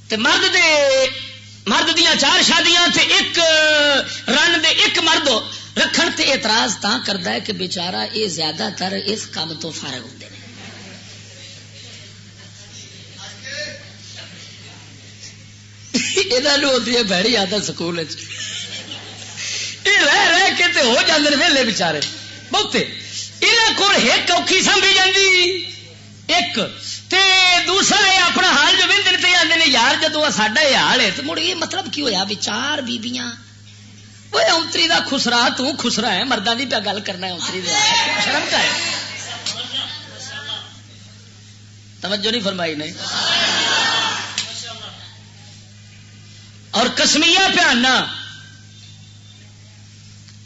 تے مرد دیاں 4 شادیاں تے ایک رن دے ایک مرد رکھن تے اعتراض تاں کردا ہے کہ بیچارہ یہ زیادہ تر اس کام تو فارغ ہوندے نے. انہاں نوں ہوندی ہے بھڑی عادت سکول وچ یہ رہ کے تے ہو جاندے نے ویلے بیچارے بہتے. انہاں کول ایک اوکھی سمجھی جاندی ایک تے دوسرا یہ اپنا حال جو ویندے تے آندے نے یار جدوں ساڈا یہ حال ہے تے مڑ یہ مطلب کی ہویا بھی 4 بیبیاں وہ اونتری دا خسرا تو خسرا ہے مرداں دی پہ گل کرنا ہے اونتری دا شرم کا ہے. توجہ نہیں فرمائی نہیں. اور قسمیہ پہ آنا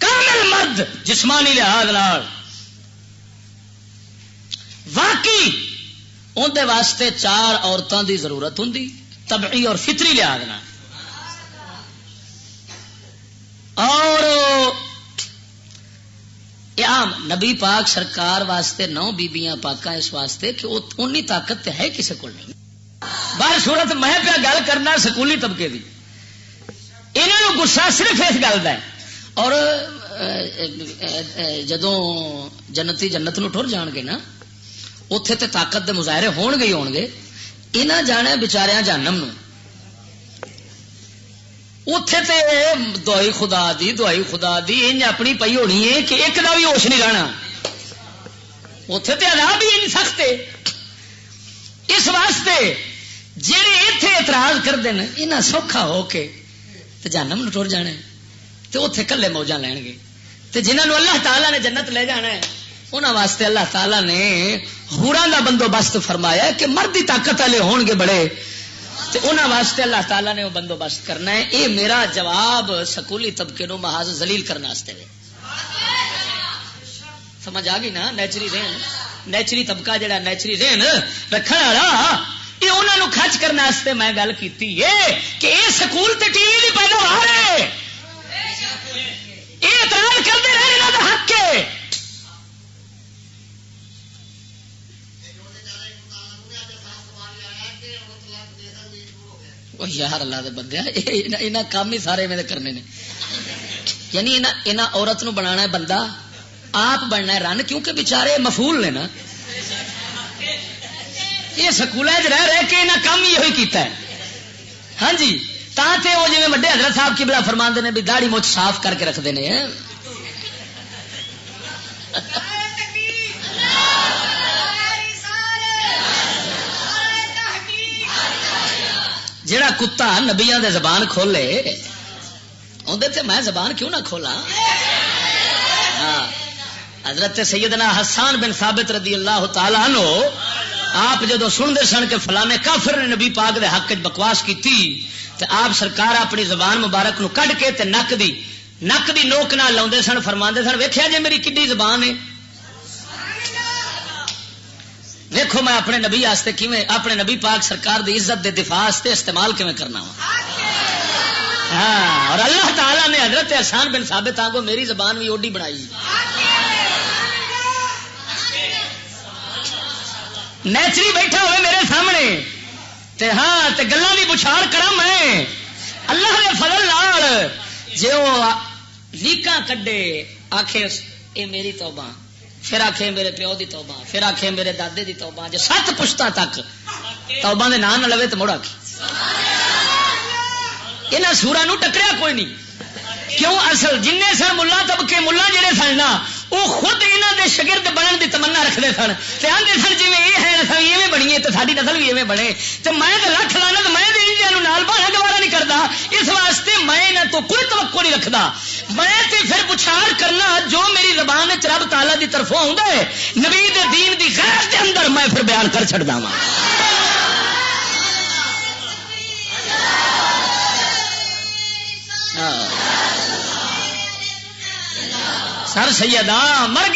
کامل مرد جسمانی لحاظ نال واقعی اندر واسطے 4 عورتوں دی ضرورت ہوں طبعی اور فطری لحاظ نال. اور عام نبی پاک سرکار واسطے 9 بیبیاں پاکاں اس واسطے کہ انی طاقت تے ہے کسی کو نہیں. بہر صورت میں پہ گل کرنا سکولی طبقے دی، انہاں نوں غصہ صرف اس گل دا ہے. اور جدوں جنتی جنت نو ٹر جان گے نا اتے تے طاقت دے مظاہرے ہون گے انہاں جانا بچاریاں جہنم نو. اتے تے دعائی خدا دی انج اپنی پئی ہونی ہے کہ ایک دا بھی ہوش نہیں رہنا. اتے تے عذاب ہی نہیں سختے. اس واسطے جڑے اتے اعتراض کرتے ہیں انہاں سوکھا ہو کے تے جہنم نو ٹر جانا ہے تے اتے کلے موجاں لین گے. تے جنہاں نو اللہ تعالی نے جنت لے جانا ہے انہاں واسطے اللہ تعالی نے حوراں دا بندوبست فرمایا کہ مردی طاقت والے ہون گے بڑے انہوں واسطے اللہ تعالیٰ نے وہ بندوبست کرنا ہے. یہ میرا جواب سکولی طبقے نو محاذ ذلیل کرنے واسطے ہے. سمجھ آ گئی نا؟ نیچری طبقہ جڑا نیچری رہن رکھنے والا یہ انہوں نے خرچ کرنے واسطے میں گل کی کہ یہ سکول تے ٹی وی کی پیداوار ہے. یہ اعتراض کرتے رہے انہوں کا حق ہے. یار اللہ دے بندے انہاں کام ہی سارے میں کرنے نے. یعنی انہاں عورت نو بنانا ہے بندہ، آپ بننا ہے رن، کیونکہ بچارے مفول نے نا. یہ سکول رہ رہ کے انہاں کام ہی یہ کیتا ہے. ہاں جی تے وہ جی وڈے حضرت صاحب کی بلا فرماندے نے بھی داڑھی مچھ صاف کر کے رکھتے ہیں. جڑا کتا نبیاں دے زبان کھولے اندر تے میں زبان کیوں نہ کھولا. ہاں حضرت سیدنا حسان بن ثابت رضی اللہ تعالیٰ عنہ آپ جدو سنتے سن کہ فلانے کافر نے نبی پاک دے حق بکواس کی تے آپ سرکار اپنی زبان مبارک نو کڈ کے تے نک دی نوک نال لاؤندے سن، فرماندے سن ویکھیا جے میری کڈی زبان ہے، دیکھو میں اپنے نبی واسطے کیویں اپنے نبی پاک سرکار دی عزت دے دفاع واسطے استعمال کیویں کرنا وا. ہاں اور اللہ تعالیٰ نے حضرت حسان بن ثابت آنگو میری زبان بھی اوڈی بنائی. نیچری بیٹھا ہوئے میرے سامنے تے ہاں تے گلاں دی بچھاڑ کراں میں اللہ دے فضل نال. جے وہ لیکاں کڈے آکھے اے میری توبہ، پھر آخے میرے پیو دی توبہ، پھر آخے میرے دادے دی توبہ، جو 7 پشتاں تک توبہ دے نام نہ لوے تو مڑ آخ. یہاں سورا نو ٹکریا کوئی نہیں. کیوں؟ اصل جن سن ملا طبقے ملا جڑے سن نا وہ خود یہاں دے شگرد بننے دی تمنا رکھتے سن تے آندے سن جی یہ ہے نسل ایویں بنیے تو ساری نسل بھی ایویں بنے. تو میں لکھ لانا میں نال بہنا گوارا نہیں کرتا، اس واسطے میں یہاں تو کوئی توقع نہیں رکھتا. میں تے پھر بچھاڑ کرنا جو میری زبان رب تعالیٰ دی طرفوں آؤں نبی دے دین دی غیرت دے اندر میں پھر بیان کر چھڑدا ہاں. سر سیدہ مر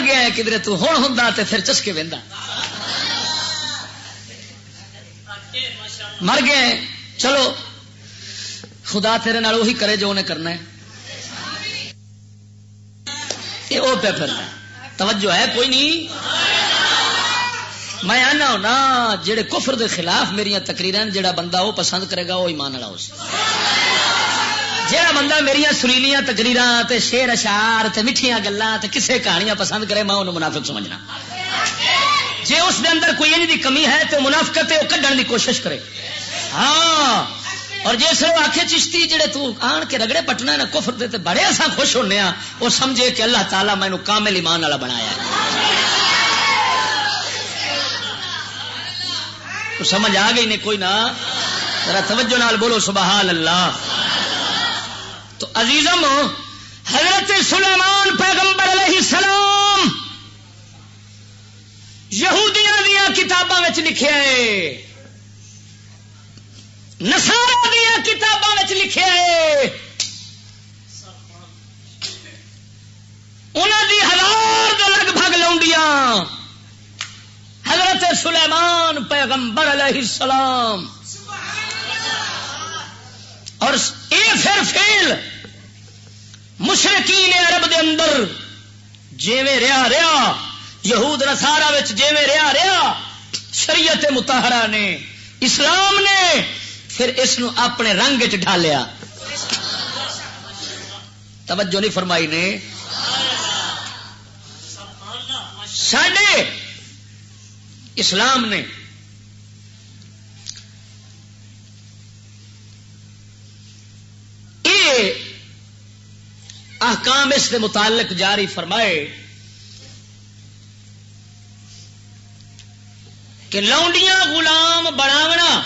گئے کدھر تو ہون ہوندا تے پھر چسکے ویندا. مر گئے چلو خدا تیرے نال وہی کرے جو انہیں کرنا ہے. یہ وہ پہ پھر توجہ ہے کوئی نہیں. میں آنا ہونا جڑے کفر دے خلاف میری تقریراں جڑا بندہ وہ پسند کرے گا وہ ایمان والا ہو سی. جہاں بندہ میری سریلیاں تقریراں تے شعر اشعار تے میٹھیاں گلاں تے کسے کہانیاں پسند کرے میں انہوں منافق سمجھنا. جے اس دے اندر کوئی انج دی کمی ہے تو منافقت ہے وہ کڈن دی کوشش کرے. ہاں اور جس وہ آخے چشتی جڑے تو آن کے رگڑے پٹنا نا کفر دے تے بڑے اساں خوش ہونے ہاں، وہ سمجھے کہ اللہ تعالیٰ مینوں کامل ایمان والا بنایا ہے. تو سمجھ آ گئی نہیں کوئی نہ؟ ذرا توجہ نال بولو سبحان اللہ. تو عزیزم حضرت سلیمان پیغمبر علیہ السلام یہودیاں دیاں کتاباں وچ لکھیا ہے، نصارا دیاں کتاباں وچ لکھیا ہے، انہاں دی 1000 دے لگ بھگ لونڈیاں حضرت سلیمان پیغمبر علیہ السلام. اور یہ پھر فیل مشرکین عرب دے اندر جیویں رہا یہود نصارا وچ جیویں رہا شریعت مطہرہ نے اسلام نے پھر اس نو اپنے رنگ وچ ڈھالیا. توجہ نہیں فرمائی نے؟ ساڈے اسلام نے احکام اس کے متعلق جاری فرمائے کہ لونڈیاں غلام بناونا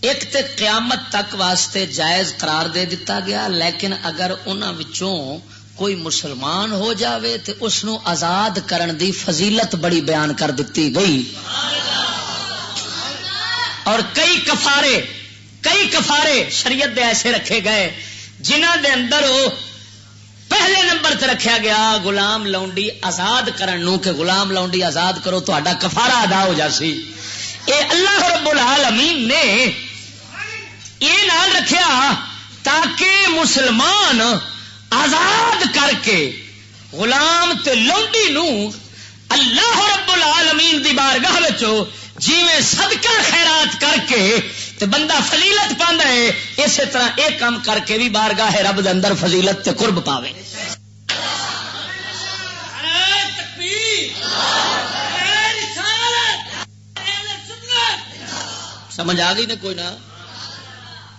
ایک تے قیامت تک واسطے جائز قرار دے دیتا گیا، لیکن اگر انہاں وچوں کوئی مسلمان ہو جاوے تو اس نو آزاد کرن دی فضیلت بڑی بیان کر دیتی گئی. اور کئی کفارے شریعت دے ایسے رکھے گئے جنہ دے اندر پہلے نمبر تے رکھا گیا غلام لونڈی آزاد کرن نو کہ غلام لونڈی آزاد کرو تو آڈا کفارہ ادا ہو جاسی. اے اللہ رب العالمین نے یہ نال رکھیا تاکہ مسلمان آزاد کر کے غلام تے لونڈی نو اللہ رب العالمین دی بارگاہ وچوں جیویں صدقہ خیرات کر کے تے بندہ فضیلت پاندا ہے اسی طرح ایک کام کر کے بھی بارگاہ رب دے اندر فضیلت تے قرب پاوے. سمجھ آ گئی نا کوئی نہ.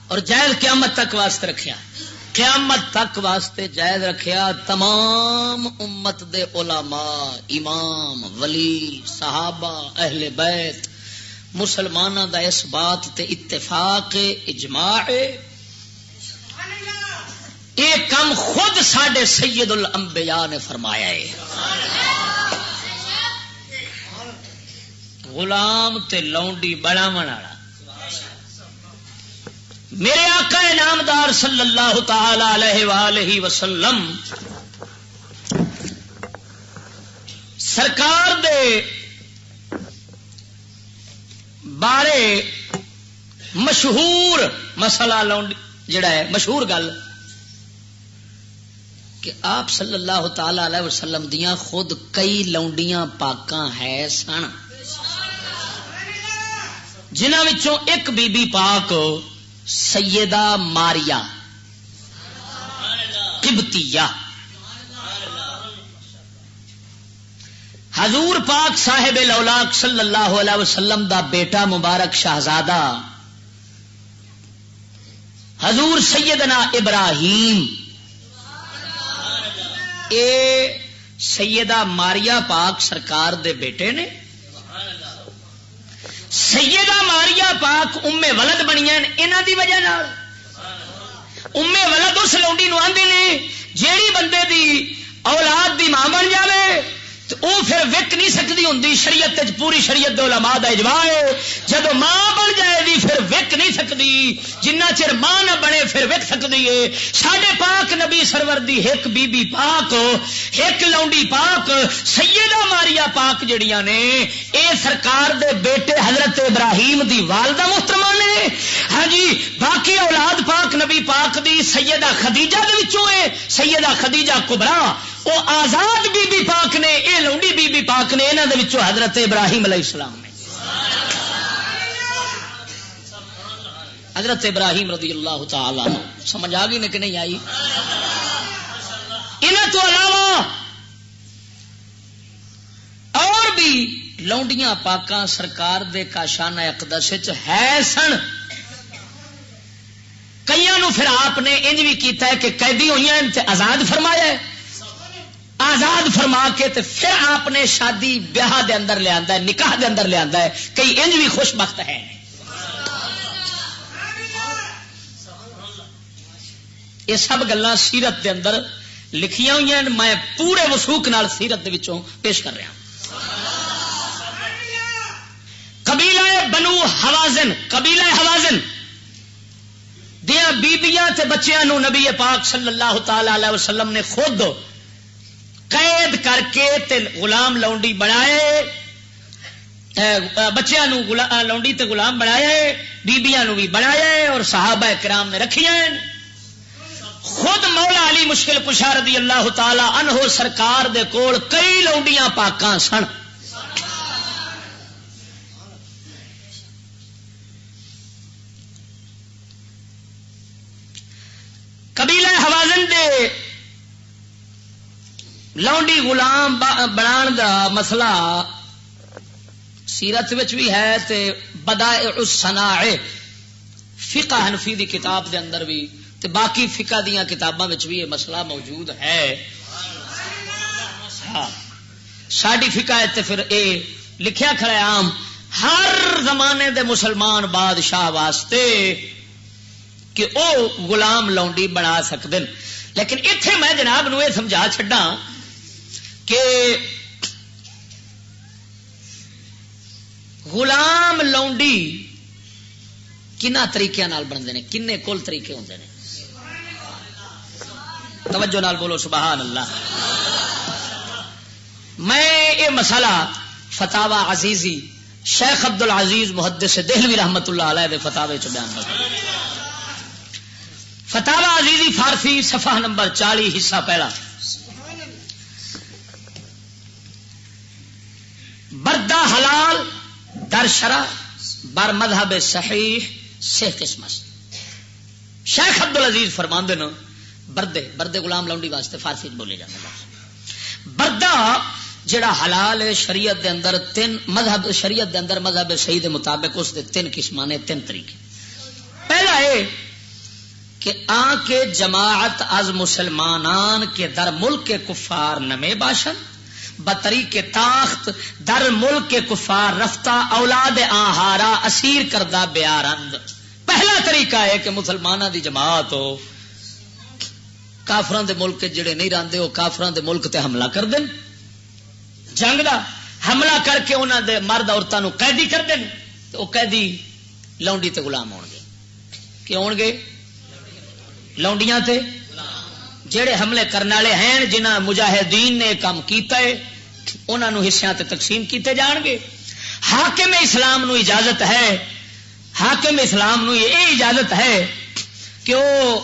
اور جائز قیامت تک واسطے رکھیا قیامت تک واسطے جائز رکھیا تمام امت دے علماء امام ولی صحابہ اہل بیت مسلمانوں دا اس بات تے اتفاق اجماع یہ کم خود ساڈے سید الانبیاء نے فرمایا ہے. غلام تے لونڈی بڑھاون والا میرے آقا نامدار صلی اللہ تعالی علیہ وآلہ وسلم سرکار دے بارے مشہور مسئلہ لونڈی جڑا ہے مشہور گل کہ آپ صلی اللہ تعالی علیہ وسلم دیاں خود کئی لونڈیاں پاکاں ہے سن جنہاں وچوں ایک بی بی پاک سیدہ ماریا قبطیہ حضور پاک صاحب الاولاق صلی اللہ علیہ وسلم دا بیٹا مبارک شہزادہ حضور سیدنا ابراہیم اے سیدہ ماریا پاک سرکار دے بیٹے نے. سیدہ ماریا پاک ام ولد بنیاں انہاں دی وجہ نال. ام ولد اس لونڈی نو آندے نے جیڑی بندے دی اولاد دی ماں بن جاوے تو وہ پھر وک نہیں سکتی ہوں شریعت پوری شریعت دے علماء دا اجماع ہے جدو ماں بن جائے گی پھر وک نہیں سکتی جنہ چر ماں نہ بنے پھر وک سکتی ہے. ساڈے پاک نبی سرور دی ایک بی بی پاک ایک لونڈی پاک سیدہ ماریا پاک جڑیاں نے اے سرکار دے بیٹے حضرت ابراہیم دی والدہ محترمہ نے. ہاں جی باقی اولاد پاک نبی پاک دی سیدہ خدیجہ دے وچوں ہے سیدہ خدیجہ کبرا وہ آزاد بی بی پاک نے اے لونڈی بی بی پاک نے انہاں دے وچوں حضرت ابراہیم علیہ السلام نے. حضرت ابراہیم رضی اللہ تعالی عنہ سمجھ آ گئی کہ نہیں آئی. انہاں تو علاوہ اور بھی لونڈیاں پاکاں سرکار دے کاشانہ اقدس وچ ہے سن. کئیاں نو پھر آپ نے انج بھی کیتا ہے کہ قیدی ہوئیاں تے آزاد فرمایا ہے. آزاد فرما کے تے پھر آپ نے شادی بیاہ دے اندر لے آندا ہے نکاح دے اندر لے آندا ہے. کئی انج بھی خوش بخت ہے. یہ سب گلاں سیرت دے اندر لکھیاں ہوئی ہیں میں پورے وثوق نال سیرت دے وچوں پیش کر رہا ہوں. قبیلہ بنو حوازن دیاں بیبیاں تے بچیاں نو نبی پاک صلی اللہ تعالی علیہ وسلم نے خود قید کر کے تے غلام لونڈی بنائے بچیاں نو لونڈی تے غلام بنایا بیبیاں نو بھی بنایا اور صحابہ کرام نے رکھیاں. خود مولا علی مشکل کشا رضی اللہ تعالی عنہ سرکار دے کول کئی لونڈیاں پاکاں سن. قبیلہ حوازن دے لونڈی غلام بنان دا مسئلہ سیرت وچ بھی ہے تے بدائع الصناع فقہ حنفی دی کتاب دے اندر بھی تے باقی فقہ دیاں کتاباں وچ بھی یہ مسئلہ موجود ہے. ہاں ساڈی فقہ تے پھر اے لکھیا کھڑا ہے عام ہر زمانے دے مسلمان بادشاہ واسطے کہ او غلام لونڈی بنا سکتے ہیں. لیکن اتنے میں جناب نو یہ سمجھا چھڈا کہ غلام لونڈی کنہ طریقے نال بنتے ہیں، کنے کل طریقے ہوتے ہیں؟ توجہ نال بولو سبحان اللہ. میں یہ مسئلہ فتاوا عزیزی شیخ عبد العزیز محدث دہلوی رحمت اللہ علیہ دے فتاوے چ بیان کرتا. فتاوا عزیزی فارسی صفحہ نمبر 40 حصہ پہلا. بردہ حلال در شرع بر مذہب صحیح سے قسم. شیخ عبد العزیز فرماندے نا بردے غلام لونڈی واسطے فارسی بولے جاتے. بردہ جڑا حلال ہے شریعت دے اندر تین مذہب شریعت دے اندر مذہب صحیح دے مطابق اس دے تین قسم نے، تین طریقے. پہلا ہے کہ آ کے جماعت از مسلمانان کے در ملک کے کفار نمے باشن بطریق تاخت در ملک کے کفار رفتہ اولاد آہارا اسیر کردہ بیارند. پہلا طریقہ ہے کہ مسلمانوں دی جماعت ہو کافران دے ملک کے جڑے نہیں راندے ہو کافران دے ملک تے حملہ کر دیں، جنگ دا حملہ کر کے انہاں دے مرد عورتاں نو قیدی کر دیں تو وہ قیدی لونڈی تے غلام ہون گے. کہ ہون گے؟ لونڈیاں تے جڑے حملے کرنے والے ہیں جنہاں مجاہدین نے کام کیتا ہے انہاں نو حصیاں تے تقسیم کیتے جان گے. حاکم اسلام نو اجازت ہے، حاکم اسلام نو یہ اجازت ہے کہ وہ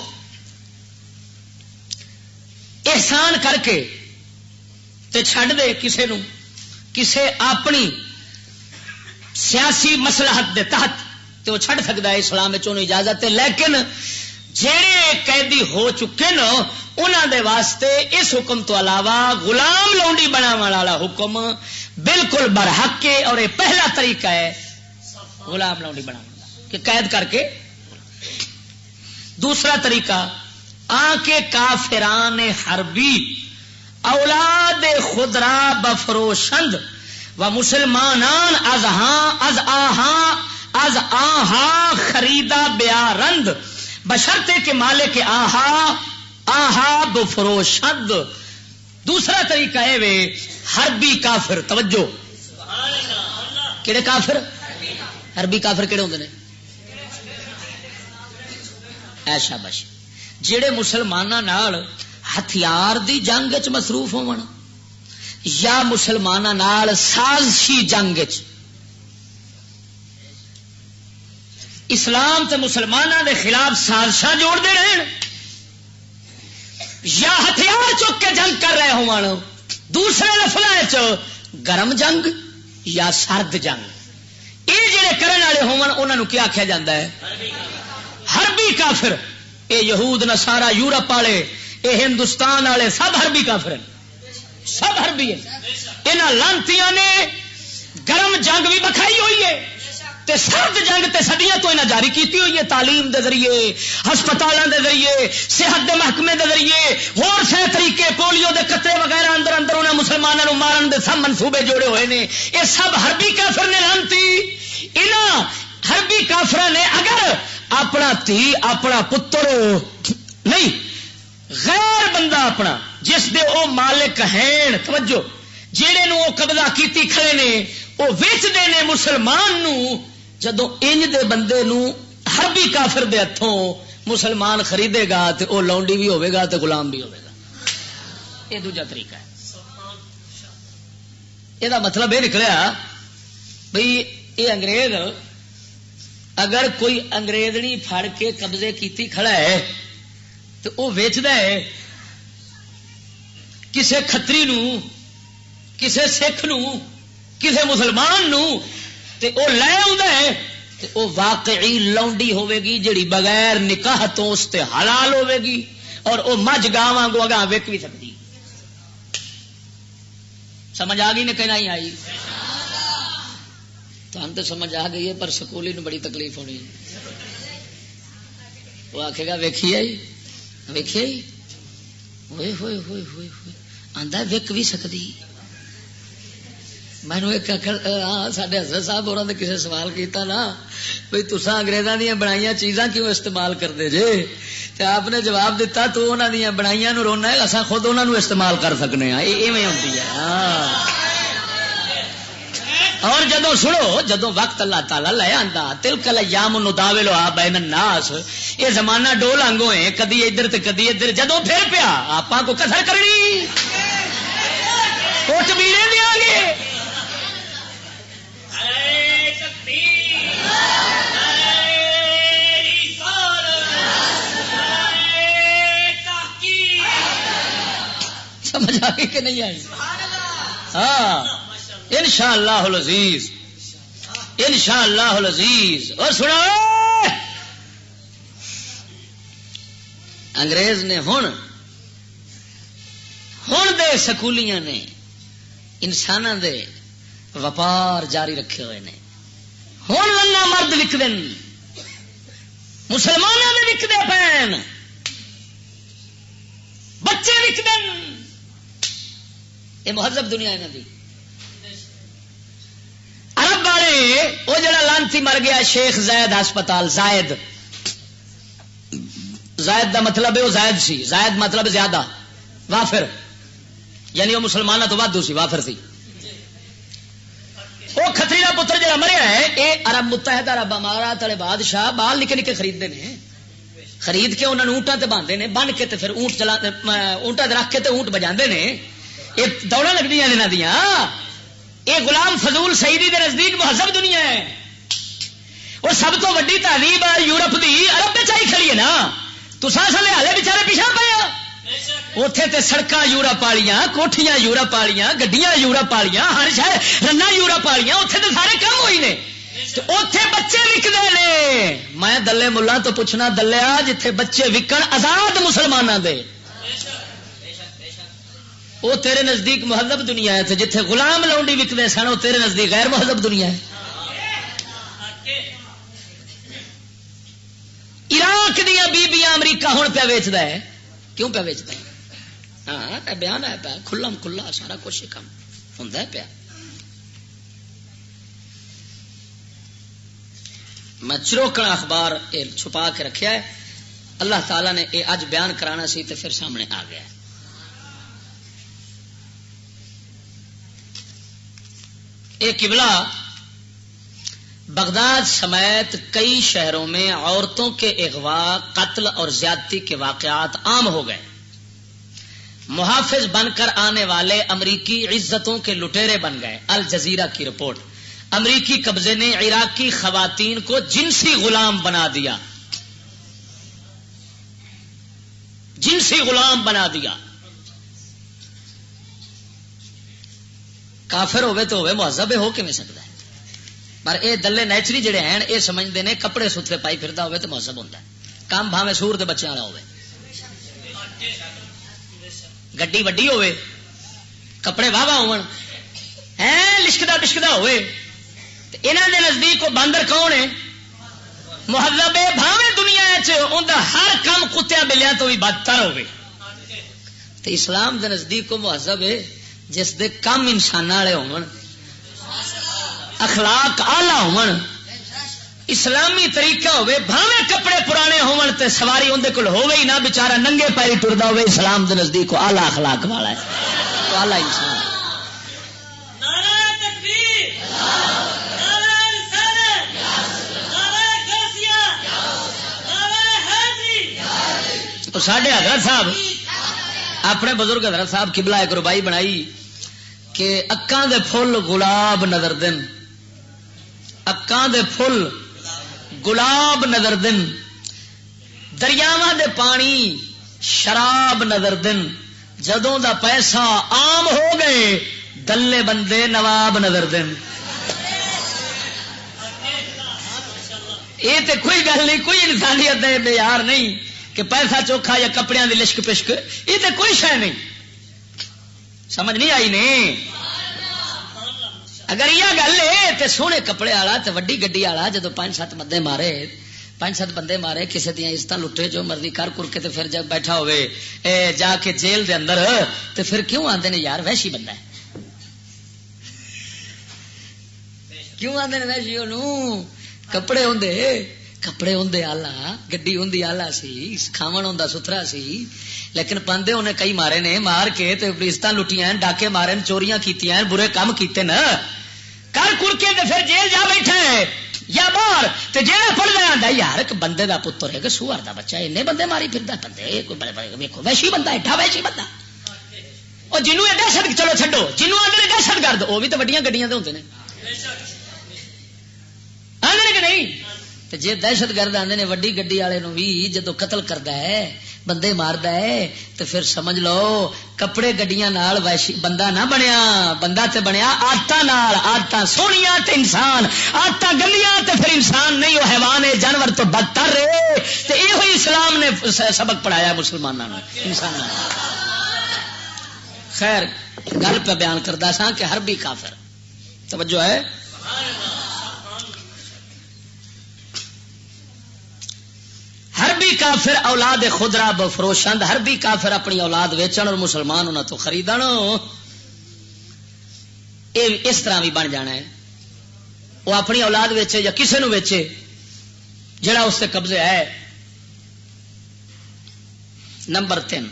احسان کر کے تے چھڈ دے کسے نو، کسے اپنی سیاسی مصلحت دے تحت تے وہ چھڈ سکتا ہے، اسلام وچ انہوں اجازت ہے. لیکن جڑے قیدی ہو چکے نا انہاں دے واسطے اس حکم تو علاوہ غلام لونڈی بناون والا حکم بالکل برحق ہے. اور یہ پہلا طریقہ ہے غلام لونڈی بناون دا کہ قید کر کے. دوسرا طریقہ آ کے کافران حربی اولاد خدرا بفروشند و مسلمانان از آہا خریدا بیارند بشرطے کے مالک آہا بفروشند. دوسرا طریقہ ہے وے حربی کافر. توجہ، کہڑے کافر؟ حربی کافر کہڑے ہوندے نے؟ ایشا بش جڑے مسلماناں نال ہتھیار دی جنگ وچ مصروف ہون یا مسلماناں نال سازشی جنگ وچ. اسلام تے مسلماناں دے خلاف سازشاں جوڑ دے رہن یا ہتھیار چک کے جنگ کر رہے ہون. دوسرے لفظاں وچ گرم جنگ یا سرد جنگ. یہ جڑے کرن والے ہون انہاں نو کیا آکھیا جاندا ہے؟ حربی کافر. اے یہود نصارا یورپ والے اے ہندوستان والے سب حربی کافر ہیں، سب حربی ہیں. انہاں لانتیاں نے گرم جنگ بھی بکھائی ہوئی ہے تے سرد جنگ تے صدیاں تو انہاں جاری کیتی ہوئی ہے، تعلیم دے ذریعے، ہسپتالاں دے ذریعے، صحت دے محکمے دے ذریعے، ہور سے طریقے پولیو دے قطرے وغیرہ اندر انہاں مسلماناں نوں مارن دے سب منصوبے جوڑے ہوئے نے. اے سب حربی کافر نے لانتی. انہاں حربی کافراں نے اگر اپنا تھی اپنا پتر نہیں غیر بندہ اپنا جس دے او مالک ہیں، توجہ، جیڑے نو او قبضہ کیتی کھڑے نے او ویچ دے نے مسلمان نو. جدو انج دے بندے نو حربی کافر دے ہتھوں مسلمان خریدے گا تے او لونڈی بھی ہوے گا تے غلام بھی ہوے گا. یہ دوجا طریقہ ہے. یہ دا مطلب یہ نکلیا بھئی یہ انگریز اگر کوئی انگریزنی پھڑ کے قبضے کیتی کھڑا ہے تو وہ ویچدا ہے کسے کھتری نو، کسے سکھ نو، کسے مسلمان نو تے او لے آوندا ہے تے او واقعی لونڈی ہوے گی جڑی بغیر نکاح تو اس تے حلال ہوے گی اور او مجھ گاں وانگو اگاں وک بھی سکتی. سمجھ آ گئی نے کہ نہیں آئی؟ تو ہم تو سمجھ آ گئی ہے پر سکولی نو بڑی تکلیف ہونی ہے. وہ آکھے گا ویکھیے ویکھیے ہوئے ہوئے ہوئے ہوئے ہوئے آندا وک بھی سکتی. میں نے ایک ساڈے حضرت صاحب ہوراں نے کسے سوال کیتا نا بھئی تساں انگریزاں دیاں بنائیاں چیزاں کیوں استعمال کردے جے تے آپ نے جواب دیتا تو انہاں دیاں بنائیاں نو رونا ہے اساں خود انہاں نو استعمال کر سکنے ہاں. ایویں ہوندی ہے. ہاں اور جدو سنو جدو وقت اللہ تعالی لے آندا تلک الیام نداولھا بین الناس، یہ زمانہ ڈول آنگو ہے، کدی ادھر تے کدی ادھر، جدو پھر پیا آپاں کو کسر کرنی کوٹ بیڑے دیا گے. سمجھ آ گئی کہ نہیں آئی؟ ہاں انشاءاللہ العزیز، انشاءاللہ العزیز. اور سنا انگریز نے ہن دے سکولیاں نے انساناں دے وپار جاری رکھے ہوئے نے. ہن لنا مرد وکدن مسلمانوں دے وکدے پین، بچے وکدن. یہ مہذب دنیا ہے دی. عرب والے وہ جڑا لانتی مر گیا شیخ زائد ہسپتال، زائد دا مطلب ہے وہ زائد سی، زائد مطلب زیادہ، وافر یعنی وہ مسلمانوں تو وادو سی، وافر سی. وہ کھتری کا پتر جڑا مریا ہے یہ عرب متحدہ عرب امارات والے بادشاہ بال نکے نکے خریدتے ہیں، خرید کے انہوں نے اونٹاں تے باندھتے ہیں، بن کے تے پھر اونٹ چلا اونٹاں تے رکھ کے تے اونٹ بجاندے نے. یہ دوڑا لگتی ہیں انہاں دیاں. یہ غلام فضول سعیدی دے نزدیک مہذب دنیا ہے. وہ سب تو وڈی تہذیب ہے یورپ دی عرب وچ آئی کھڑی ہے نا. تساں سلے ہالے بیچارے پیچھے پے اوتھے تے سڑکاں یورپ والیاں، کوٹھیاں یورپ والیاں، گڈیاں یورپ والیاں، ہر شہر رنا یورپ والیاں، اوتھے تے سارے کم ہوئی نے. اوتھے بچے وکدے نے. میں دلے ملا تو پوچھنا دلیا جتھے بچے وکن آزاد مسلماناں دے وہ تیرے نزدیک مہذب دنیا ہے، جتھے غلام لونڈی وکدے سن وہ تیرے نزدیک غیر مہذب دنیا ہے. عراق دیا بیبیاں امریکہ ہوں پیا ویچتا ہے. کیوں پیا ویچتا ہے؟ ہاں بیان ہے پیا کھلا کھلا سارا کچھ کام ہوں پیا. میں چروکنا اخبار چھپا کے رکھیا ہے. اللہ تعالیٰ نے یہ اج بیان کرانا سی تو پھر سامنے آ گیا. یہ قبلہ بغداد سمیت کئی شہروں میں عورتوں کے اغوا، قتل اور زیادتی کے واقعات عام ہو گئے. محافظ بن کر آنے والے امریکی عزتوں کے لٹیرے بن گئے. الجزیرہ کی رپورٹ. امریکی قبضے نے عراقی خواتین کو جنسی غلام بنا دیا. جنسی غلام بنا دیا. کافر ہوئے تو ہوئے مہذب ہو کیویں سکتا ہے؟ پر اے دلے نیچری جڑے ہیں اے سمجھتے ہیں کپڑے ستھرے پائی پھردا ہوئے تو مہذب ہوتا ہے. کام بھاویں سور دے بچیاں والا ہوئے، گڈی وڈی ہوئے، کپڑے واہ واہ ہون، لشکدا بشکدا ہوئے. انہاں دے نزدیک وہ باندر کون ہے؟ مہذب ہے. بھاویں دنیا اوندا ہر کام کتیاں بلیاں تو بھی بدتر ہوئے. تے اسلام دے نزدیک وہ مہذب ہے جس دے کام انسان والے ہون، اخلاق آلہ ہون، اسلامی طریقہ ہوئے. بھاویں کپڑے پرانے ہون تے سواری اندے کول ہوے ہی نہ، بیچارہ ننگے پیری ٹردا ہوئے، اسلام دے نزدیک وہ آلہ اخلاق والا ہے، تو آلہ انسان. تو ساڈے حضرت صاحب اپنے بزرگ حضرت صاحب قبلہ ایک ربائی بنائی کہ اکاں دے پھل گلاب نظر دن، اکاں دے پھل گلاب نظر دن، دریاواں دے پانی شراب نظر دن. جدوں دا پیسہ عام ہو گئے دلے بندے نواب نظر دن. یہ تے کوئی گل نہیں، کوئی انسانیت دے معیار نہیں کہ پیسہ چوکھا یا کپڑیاں دی لشک پشک، یہ تے کوئی شے نہیں. سمجھ نہیں آئی نے؟ اگر یہ گل ہے تو سونے کپڑے والا تے وڈی گڈی والا جدو 5-7 بندے مارے، 5-7 بندے مارے، کسی دیا عزت لٹے، جو مرضی کر کر کے تے پھر جب بیٹھا ہوئے جا کے جیل دے اندر، تے پھر کیوں آندے نے یار وحشی بندہ ہے؟ کیوں آندے نے وحشی؟ انہوں کپڑے ہوندے آلہ، گڈی ہوندی آلہ سی، کھاون ہوندا ستھرا سی، لیکن پاندے انہیں کئی مارے نے، مار کے تے عزت لٹیاں، ڈاکے مارے، چوریاں کیتیاں، برے کام کیتے نا. کر کر کے پھر جیل جا بیٹھا ہے یا باہر تو جہاں پڑھ رہا آتا یار ایک بندے کا پتر ہے کہ سوار کا بچہ این بندے ماری پھرتا بندے ویکو ویشی بندہ ایڈا ویشی بندہ اور جنوب دہشت چلو چڈو جنوب آدھے دہشت گرد وہ بھی تو وڈیاں گڈیاں ہوتے ہیں آدھے کہ نہیں جی دہشت گرد آدھے نے وڈی گڈی والے بھی جدو قتل کرتا ہے بندے ماردا ہے تو پھر سمجھ لو کپڑے گڈیاں نال ویشی بندہ نہ بنیا بندہ تے بنیا آدتاں نال آدتاں سونیاں تے انسان آدتاں گندیاں تے پھر انسان نہیں وہ حیوان ہے جانور تو بدتر ہے تے یہ اسلام نے سبق پڑھایا مسلمانوں انسانوں خیر گل پہ بیان کردا سا کہ حربی کافر توجہ ہے حربی کافر اولاد خدرا بفروشند حربی کافر اپنی اولاد ویچن اور مسلمان انہوں تو خریدن اس طرح بھی بن جانا ہے وہ اپنی اولاد ویچے یا کسی نو ویچے جڑا اس سے قبضے ہے. نمبر 3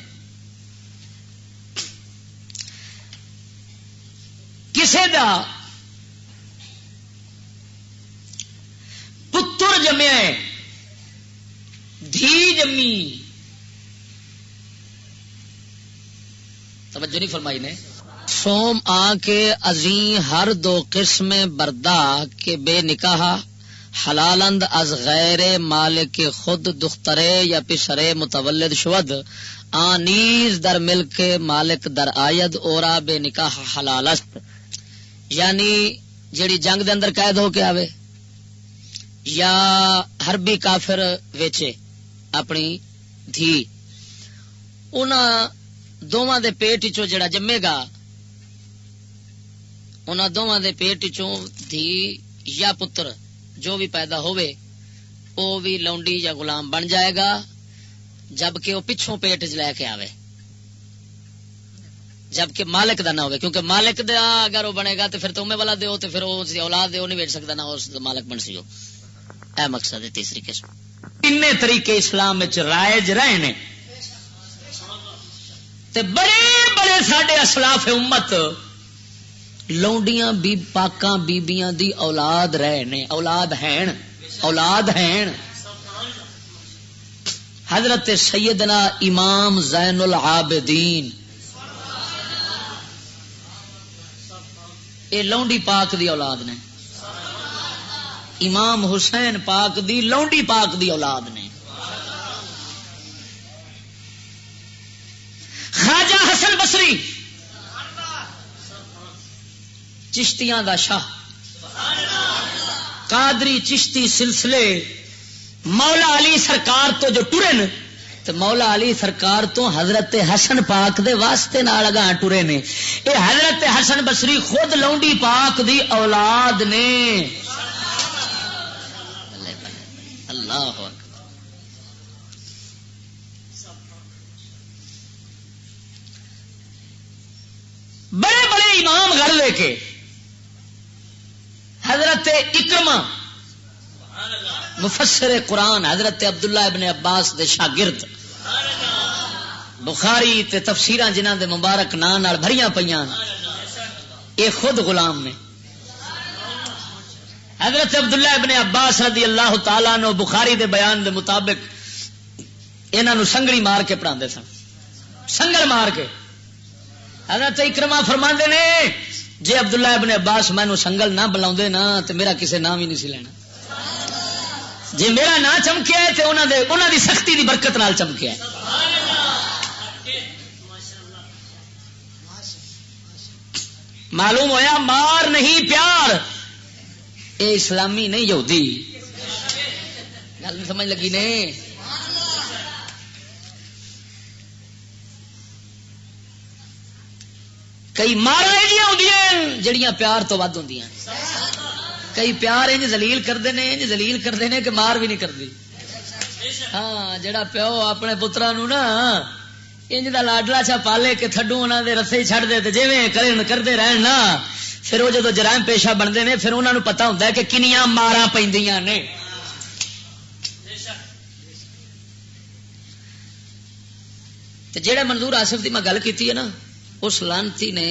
کسی دا پتر جمیا ہے دھی جمی توجہ نہیں فرمائی نے سوم آ کے ازیں ہر دو قسم بردا کے بے نکاح حلالند از غیر مالک خود دخترے یا پسرے متولد شود آنیز در ملک مالک در آید اورا بے نکاح حلال است. یعنی جیڑی جنگ دے اندر قید ہو کے آوے یا حربی کافر ویچے اپنی دھی انہاں دوواں دے پیٹ چوں جڑا جمے گا انہاں دوواں دے پیٹ چوں دھی یا پتر جو بھی پیدا ہوئے وہ بھی لونڈی یا غلام بن جائے گا جبکہ وہ پچھوں پیٹ لے کے آوے جبکہ مالک دا نہ ہوئے کیونکہ مالک دا اگر وہ بنے گا تو پھر تمہیں والا دیو تو پھر وہ اولاد دے وہ نہیں بیچ سکتا نہ اس مالک بن سی ہو. اے مقصد ہے تیسری قسم. ان طریقے اسلام وچ رائج رہے نے تے بڑے بڑے ساڈے اسلاف امت لونڈیاں بھی پاکاں بیبیاں دی اولاد رہے نے اولاد ہیں. حضرت سیدنا امام زین العابدین اے لونڈی پاک دی اولاد نے امام حسین پاک دی لونڈی پاک دی اولاد نے خواجہ حسن بصری چشتیاں دا شاہ قادری چشتی سلسلے مولا علی سرکار تو جو ٹرن تو مولا علی سرکار تو حضرت حسن پاک دے واسطے نال اگاں ٹرے نے. اے حضرت حسن بصری خود لونڈی پاک دی اولاد نے. اللہ بڑے بڑے امام گھر لے کے حضرت اکرمہ مفسر قرآن حضرت عبداللہ ابن عباس دے شاگرد بخاری تے تفسیراں جنہاں دے مبارک نام نال بھریاں پیاں اے خود غلام نے. حضرت عبداللہ ابن عباس رضی اللہ تعالیٰ عنہ بخاری دے بیان دے مطابق انہاں نو سنگڑی مار کے پڑھاندے سن سنگل مار کے. حضرت اکرمہ فرماندے نے جے عبداللہ ابن عباس مینوں سنگل نہ بلاوندے نا تے میرا کسے نام ہی نہیں سی لینا. جی میرا نام چمکیا ہے تو انہوں دی سختی دی برکت نال چمکیا ہے. معلوم ہویا مار نہیں پیار اے اسلامی نہیں یہودی. گل نہیں سمجھ لگی نے. کئی مار جڑیاں پیار تو ود ہوں کئی پیار انج ذلیل کرتے ہیں کہ مار بھی نہیں کرتی. ہاں جڑا پیو اپنے پترا نو نا انج دا لاڈلا چا پالے کہ تھڈو انہاں دے رسے چھڑ دے تے جویں کرتے رہن نا پھر وہ جدو جرائم پیشہ بنتے ہیں پھر انہوں نے پتا ہوتا ہے کہ کنیاں مارا پیندیاں نے. تے جڑا منظور آصف دی میں گل کیتی ہے نا اس لانتی نے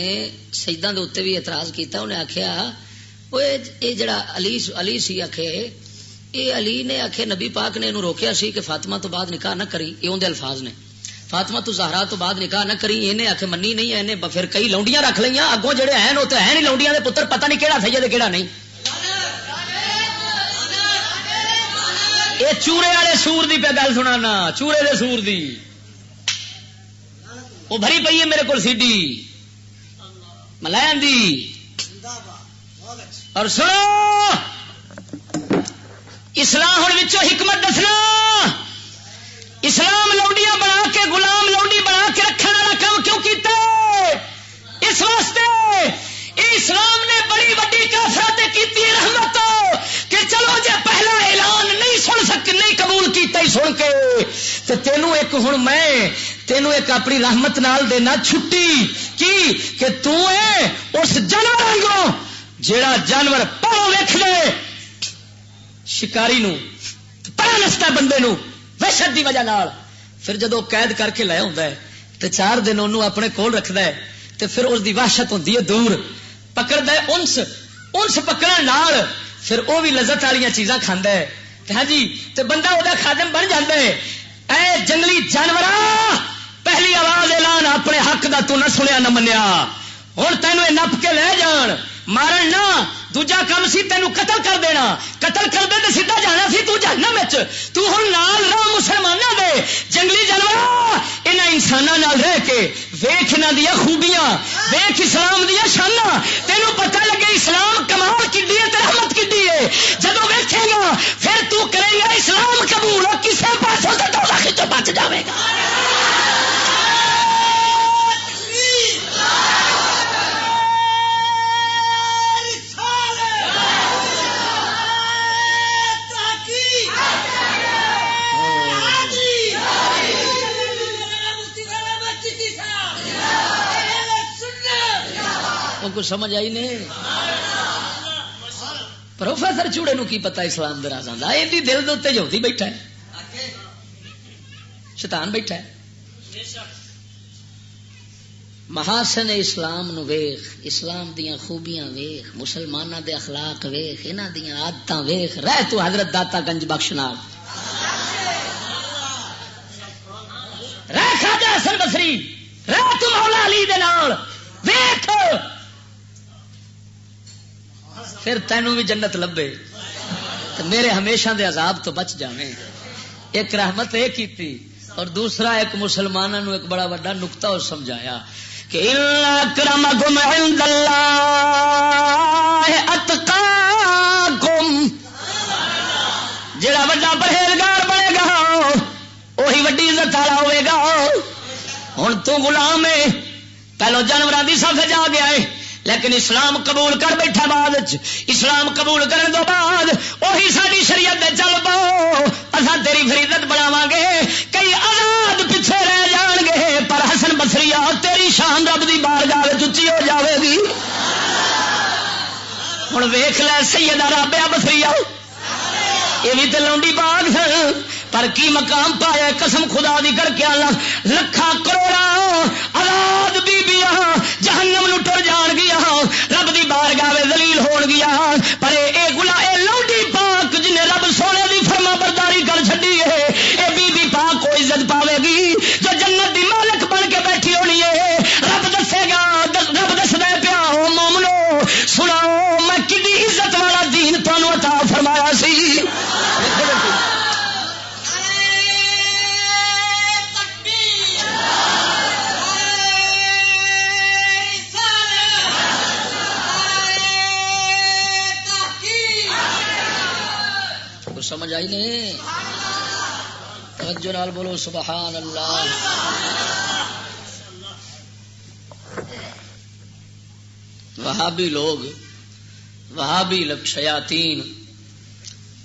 سجداں دے اوتے بھی اعتراض کیتا. انہیں آکھیا یہ جڑا علی سی آخے یہ علی نے آخے نبی پاک نے روکیا سی کہ فاطمہ تو بعد نکاح نہ کری، یہ اندر الفاظ نے، فاطمہ تو زہرا تو بعد نکاح نہ کری، انہیں آخے منی نہیں، انہیں پھر کئی لونڈیاں رکھ لیا اگوں جڑے ہیں وہ تو ہے نہیں لونڈیاں دے پتر، پتہ نہیں کہڑا سید کہڑا نہیں. یہ چورے والے سور دی پہ گل سنانا، چورے دے سور دی وہ بھری پئی ہے میرے کو سی ڈی ملائن دی. اور سنو اسلام ہوں وچوں حکمت دسنا، اسلام لونڈیاں بنا کے غلام لونڈی بنا کے رکھنے والا کام کیوں کیتا ہے؟ اس واسطے اسلام نے بڑی وڈی کافرت کیتی رحمت کہ چلو جے پہلا اعلان نہیں سن سک نہیں قبول کیتا ہی سن کے تے تینوں ایک ہن میں تینوں ایک اپنی رحمت نال دینا چھٹی کی کہ تو ہے اس جانور وانگوں جیڑا جانور پاؤ ویکھ لے شکاری نو پڑا نستا بندے نو وحشت دی وجہ نال، پھر جدو قید کر کے لے ہوندا ہے تے 4 دن انہوں اپنے کول رکھدا ہے تے پھر اس دی وحشت ہوندی ہے دور، پکڑدا ہے انس پکڑن نال پھر وہ بھی لذت والی چیزاں کھاندا ہے. ہاں جی تے بندہ وہ خادم بن جاندا ہے. اے جنگلی جانوراں پہلی آواز اعلان اپنے حق دا تو نہ سنیا نہ منیا، ہن تینوں نپ کے لے جان مارن نہ، دوجا کام سی تینوں قتل کر دینا، قتل کر دے تے سیدھا جانا سی تو جہنم وچ. تو ہن نال رہ مسلماناں دے جنگلی جانوراں انہاں انساناں نال رہ کے ویکھ انہاں دی خوبیاں، ویکھ اسلام دی شاناں، تینوں پتہ لگے اسلام کمال کڈی ہے تے رحمت کڈی ہے. جدوں ویکھے گا پھر تو کرے گا اسلام قبول، کسے پاسوں تے دوزخ چوں بچ جاوے گا. کچھ سمجھ آئی نہیں؟ پروفیسر چوڑے نو کی پتا اسلام دے رازاں دا، ایندی دل دے اوتے جوتی بیٹھا ہے، شیطان بیٹھا ہے. محاسن اسلام نو ویخ، اسلام دیاں خوبیاں ویخ، مسلماناں دے اخلاق ویخ، انہاں دیاں عادتاں ویخ، رہ تو حضرت داتا گنج بخش نال، رہ خواجہ حسن بصری، رہ تو مولا علی دے نال ویخ، پھر تینوں بھی جنت لبے تو میرے ہمیشہ دے عذاب تو بچ جاویں. ایک رحمت یہ کیتی اور دوسرا ایک مسلمانوں نو ایک بڑا بڑا نقطہ اور سمجھایا کہ اکرمکم عند اللہ اتقاکم، جڑا بڑا پرہیزگار بنے گا وہی وڈی عزت والا ہوئے گا. ہن تو غلام ہے، پہلو جانوراں دی صف جا گیا ہے لیکن اسلام قبول کر بیٹھا، بعد اسلام قبول کرنے تو بعد وہی ساری شریعت دے چل پاؤ، اساں تیری فریضت بناواں گے، کئی آزاد پیچھے رہ جان گے پر حسن بصری تیری شان رب دی بارگاہ وچ اونچی ہو جاوے گی. ہن ویکھ لے سیدہ رابعہ بصری یہ بھی تے لونڈی باغ سن پر کی مقام پایا، قسم خدا دی کر کے لکھاں کروڑاں آزاد بیبیاں جہنم نو ٹر جان گیا، رب دی بارگاہ وچ ذلیل ہون گیا، پر اے لونڈی پاک جن رب سونے دی فرما برداری کر چھڈی ہے، اے بی بی پاک کو عزت پاوے گی جو جنت دی مالک بن کے بیٹھی ہونی ہے. رب دسے گا، رب دسدا پیا او مومنو سناؤ میں کڈی عزت والا دین تانوں عطا فرمایا سی. سمجھ آئی نہیں؟ توجہ نال بولو سبحان اللہ. وہابی لوگ، وہابی شیاطین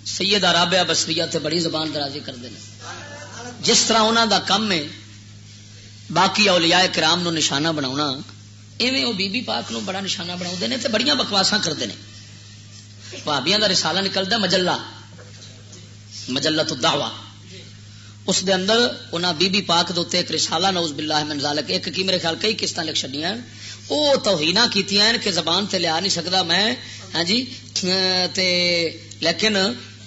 سیدہ رابعہ بصریہ تے بڑی زبان درازی کرتے ہیں. جس طرح انہوں دا کم ہے باقی اولیاء کرام نو نشانہ بناونا، ایویں وہ بی بی پاک نو بڑا نشانہ بناؤندے نے تے بڑیاں بکواساں کرتے ہیں. وہابیاں دا رسالہ نکلدا مجلہ، مجلۃ الدعوہ، اس دے اندر انہاں بی بی پاک دے ایک رسالہ نعوذ باللہ من ذالک ایک کی میرے خیال کئی قسطاں لکھ چھڈیاں او توہیناں کیتیاں کہ زبان تے لیا نہیں سکدا میں ہاں جی تے لیکن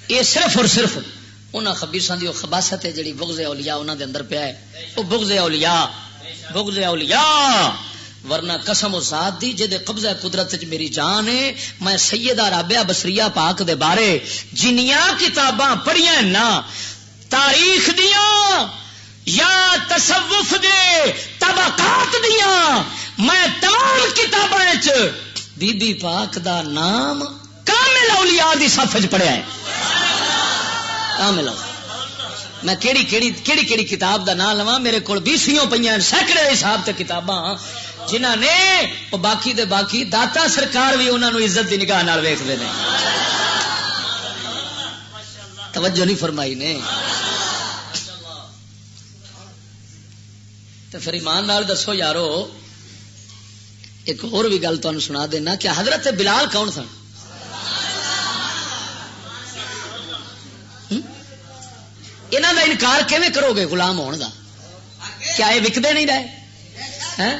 یہ صرف اور صرف انہاں خبیثاں دی او خباثت ہے جڑی بغض اولیاء انہاں دے اندر پیا ہے او بغض اولیاء ورنہ قسم و ذات دی جے دے قبضہ قدرت وچ میری جان ہے میں سیدہ رابعہ بصریہ پاک دے بارے جنیاں کتاباں پڑھیاں نا تاریخ دیاں یا تصوف دے طبقات دیاں میں تمام کتاباں وچ بی بی پاک دا نام کامل اولیاء دی صف وچ پڑھیا ہے کامل میں کیڑی کتاب دا نام لواں میرے کول 20 پئیاں سینکڑے حساب تے کتاباں جنہاں نے وہ باقی دے باقی داتا سرکار بھی انہاں نو عزت دی نگاہ نال ویکھدے نے توجہ نہیں فرمائی نے تو پھر ایمان نال دسو یارو ایک اور بھی گل تمہیں سنا دینا کہ حضرت بلال کون سن انہاں دا انکار کیویں کرو گے غلام ہون دا کیا یہ وکدے نہیں رہے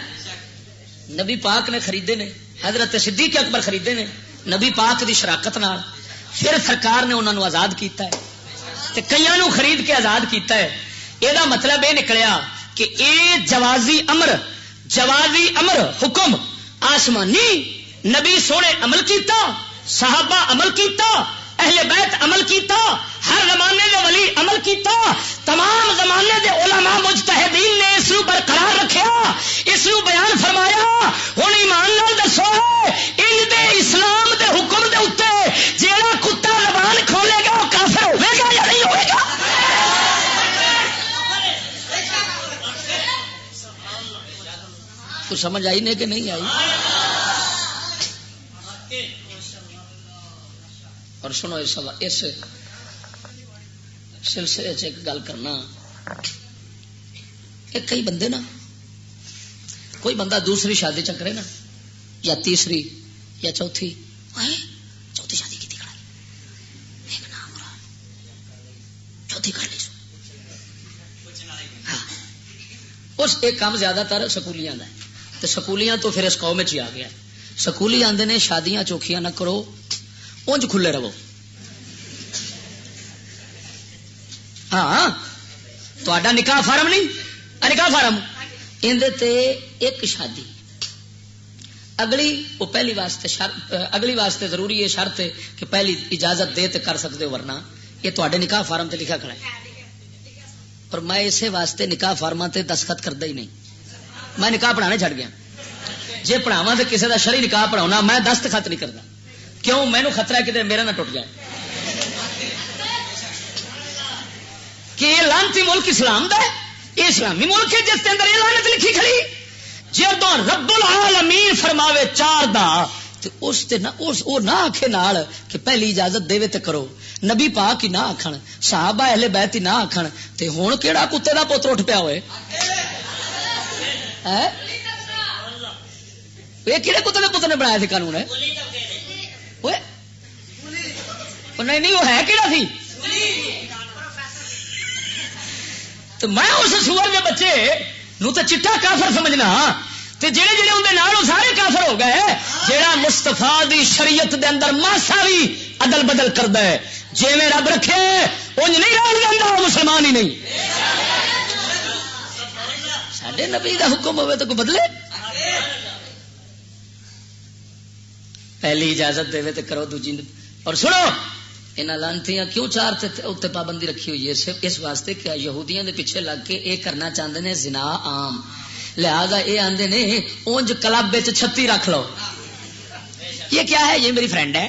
نبی پاک نے خریدے نے حضرت صدیق اکبر خریدے نے نبی پاک دی شراکت نال پھر سرکار نے انہوں آزاد کیتا ہے تے کئیاں نو خرید کے آزاد کیتا ہے یہ مطلب یہ نکلیا کہ اے جوازی امر حکم آسمانی نبی سونے عمل کیتا صحابہ عمل کیتا اہل بیت عمل کیتا ہر زمانے دے ولی عمل کیتا تمام زمانے دے علماء مجتہدین نے اس نو برقرار رکھیا اس نو بیان فرمایا ہن ایمان نال دسو ان دے اسلام دے حکم دے اوتے جیڑا کتا زبان کھولے گا وہ کافر ہوے گا یا نہیں ہوے گا تو سمجھ آئی نہیں کہ نہیں آئی اور سنو اس سلسلے ایک گل کرنا ایک کئی بندے نا کوئی بندہ دوسری شادی چکرے نا یا تیسری یا چوتھی شادی کی ایک نام چوتھی کر لی ہاں اس ایک کام زیادہ تر سکولیاں دا ہے تو سکولیاں تو پھر اس قوم ہی آ گیا سکولی آندے نے شادیاں چوکھیاں نہ کرو اونج کھلے رہو ہاں تو نکاح فارم نہیں نکاح فارم اندے تے ایک شادی اگلی وہ پہلی واسطے اگلی واسطے ضروری ہے شرط ہے کہ پہلی اجازت دے تے کر سکتے ہو ورنہ یہ تے نکاح فارم تے لکھا کھڑا ہے پر میں اسی واسطے نکاح فارما تے دستخط کردا ہی نہیں میں نکاح پڑھانے چھڑ گیا جے پڑھاواں تے کسی دا شرعی نکاح پڑھاؤنا میں دستخط نہیں کردا کیوں مینوں خطرہ ہے کہ میرا نہ ٹوٹ جائے کہ یہ لانتی ملک اسلام دا ہے یہ اسلامی ملک ہے جس کے اندر یہ لعنت لکھی کھڑی جدوں رب العالمین فرماوے چار دا تے اس تے او نہ آکھے نال کہ پہلی اجازت دے تے کرو نبی پاک ہی نہ آکھن صحابہ اہل بیت ہی نہ آکھن تے ہن کیڑا کتے دا پتر اٹھ پیا ہوئے یہ کہڑے کتے دے پتر نے بنایا تھے قانون ہے نہیں وہ ہے کہڑا تھی تو میں اس سور کے بچے نو تو چٹا کافر سمجھنا تے جڑے جڑے اندر نال سارے کافر ہو گئے جیڑا مستفا دی شریعت دے اندر ماسا بھی عدل بدل کردا ہے جے میں رب رکھے انج نہیں رہ جاندا وہ مسلمان ہی نہیں ساڈے نبی دا حکم ہوے تو کوئی بدلے پہلی اجازت دے تے کرو دوجی اور سنو انہاں لانتیاں کیوں چار تے پابندی رکھی ہوئی ہے صرف اس واسطے کہ یہودیاں دے پیچھے لگ کے اے کرنا چاہتے ہیں زنا عام لہذا اے آندے نے اونج کلب وچ 36 رکھ لو یہ کیا ہے یہ میری فرینڈ ہے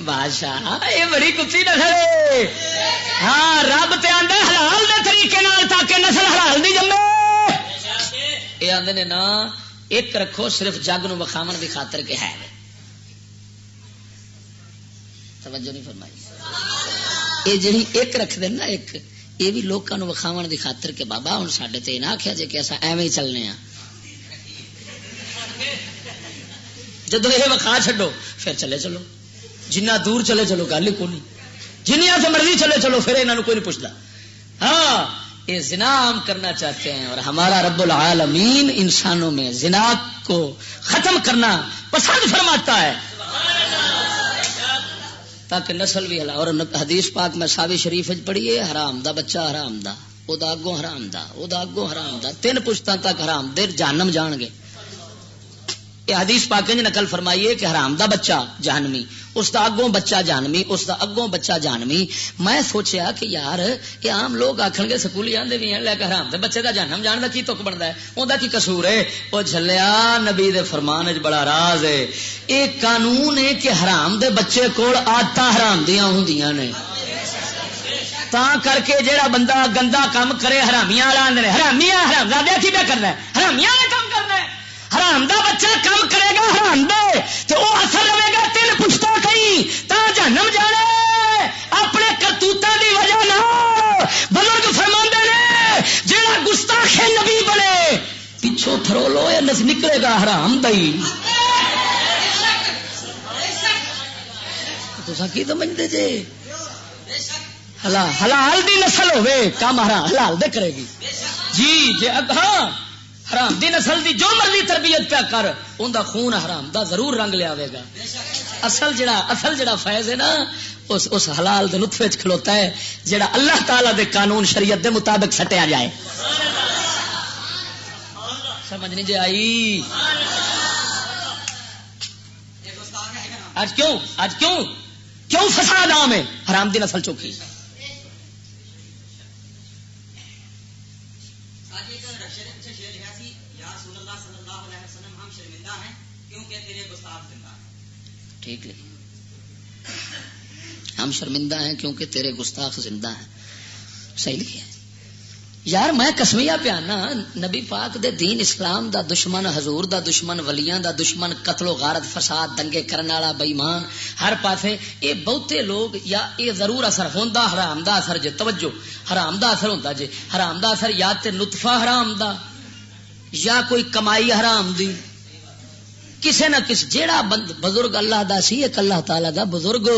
بادشاہ یہ بڑی کتی نسل ہے ہاں رب تے آندا حلال دے طریقے نال تاکہ نسل حلال دی جمے یہ آندے نے نا ایک رکھو صرف جگ نو وکھاون دی خاطر کہ ہے توجہ نہیں فرمائی یہ جڑی ایک رکھ دین نا ایک یہ بھی لوکاں نو وکھاون دی خاطر کہ بابا ہن ساڈے تے نہ آکھیا جے کہ ایسا ایویں ہی چلنے ہاں جدوں یہ وکھا چھڈو پھر چلے چلو جنہ دور چلے چلو گل ہی کوئی نہیں جنیا سے مرضی چلے چلو پھر انہوں کوئی نہیں پوچھتا. ہاں یہ زنا عام کرنا چاہتے ہیں اور ہمارا رب العالمین انسانوں میں زنا کو ختم کرنا پسند فرماتا ہے تاکہ نسل بھی ہلا. اور حدیث پاک میں ساوی شریف پڑھی ہے حرام دا بچہ حرام دا او دا اگوں حرام دا او دا اگوں حرام دا 3 پشتاں تک حرام دے جہنم جان گے. یہ حدیث پاک نے نقل فرمائی ہے کہ حرام دا بچہ جہنمی اس دا اگوں بچہ جہنمی اس دا اگوں بچہ جہنمی. میں سوچیا کہ یار یہ عام لوگ آکھن گے سکولی آندے بھی ہیں لے کے حرام دے بچے دا جہنم جان دا کی تک بندا ہے اوندا کی قصور ہے. او جھلیا نبی دے فرمان وچ بڑا راز ہے. یہ قانون ہے کہ حرام دے بچے کول عادتاں حرام دیاں ہوندیاں نے تا کر کے جیڑا بندہ گندا کام کرے حرامیاں والا آندے نے حرامیاں حرام زادہ کی پہ کرنا ہے حرامیاں والا کام کرنا ہے. حرام دا بچہ کام کرے گا حرام دے تو وہ اثر رہے گا 3 پشتہ کہیں تا جہنم جانے اپنے کرتوتاں دی وجہ نہ. بزرگ فرماندے نے جیڑا گستاخ نبی بنے پیچھوں تھرو لو یا نکلے گا حرام دئی. تساں کی سمجھدے جے حلال دی نسل ہوے کام حلال دے کرے گی جی جے. ہاں حرام دی نسل دی جو مرضی تربیت پیا کر اوندا خون حرام دا ضرور رنگ لے آوے گا. اصل جڑا فیض ہے نا اس حلال دے نطفے وچ کھلوتا ہے جڑا اللہ تعالی دے قانون شریعت دے مطابق سٹیا جائے. سمجھ نہیں جے آئی. آج کیوں فساد عام ہے حرام دی نسل چوکی. ٹھیک ہے ہم شرمندہ ہیں کیونکہ تیرے گستاخ زندہ ہیں. صحیح لکھا ہے یار. میں قسمیہ پیانا نبی پاک دے دین اسلام دا دشمن حضور دا دشمن ولیاں دا دشمن قتل و غارت فساد دنگے کرنے والا بے ایمان ہر پاسے اے بہتے لوگ یا اے ضرور اثر ہوندا حرام دا اثر جے. توجہ حرام دا اثر ہوندا جے. حرام دا اثر یا تے نطفہ حرام دا یا کوئی کمائی حرام دی کسے نہ کس. جیڑا بزرگ اللہ دا سی ایک اللہ تعالی دا بزرگ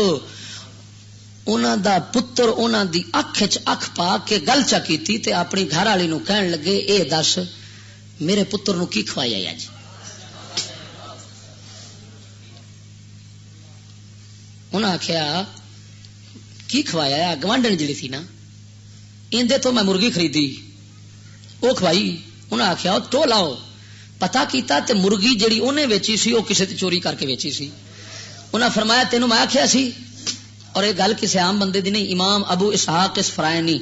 انہاں دا پتر انہاں دی اکھ وچ اکھ پا کے گل چا کیتی تے اپنی گھر والی نو کہن لگے اے دس میرے پتر نو کی کھوایا اج. انہاں آکھیا کی کھوایا گوانڈن جڑی تھی نا ایندے تو میں مرغی خریدی او کھوائی. انہاں آکھیا تو لاؤ پتا کیتا تے مرغی جڑی انہیں ویچی سی وہ کسی تے چوری کر کے ویچی سی. انہاں فرمایا تینوں میں آکھیا سی. اور یہ گل کسی عام بندے دی نہیں. امام ابو اسحاق اسفرائینی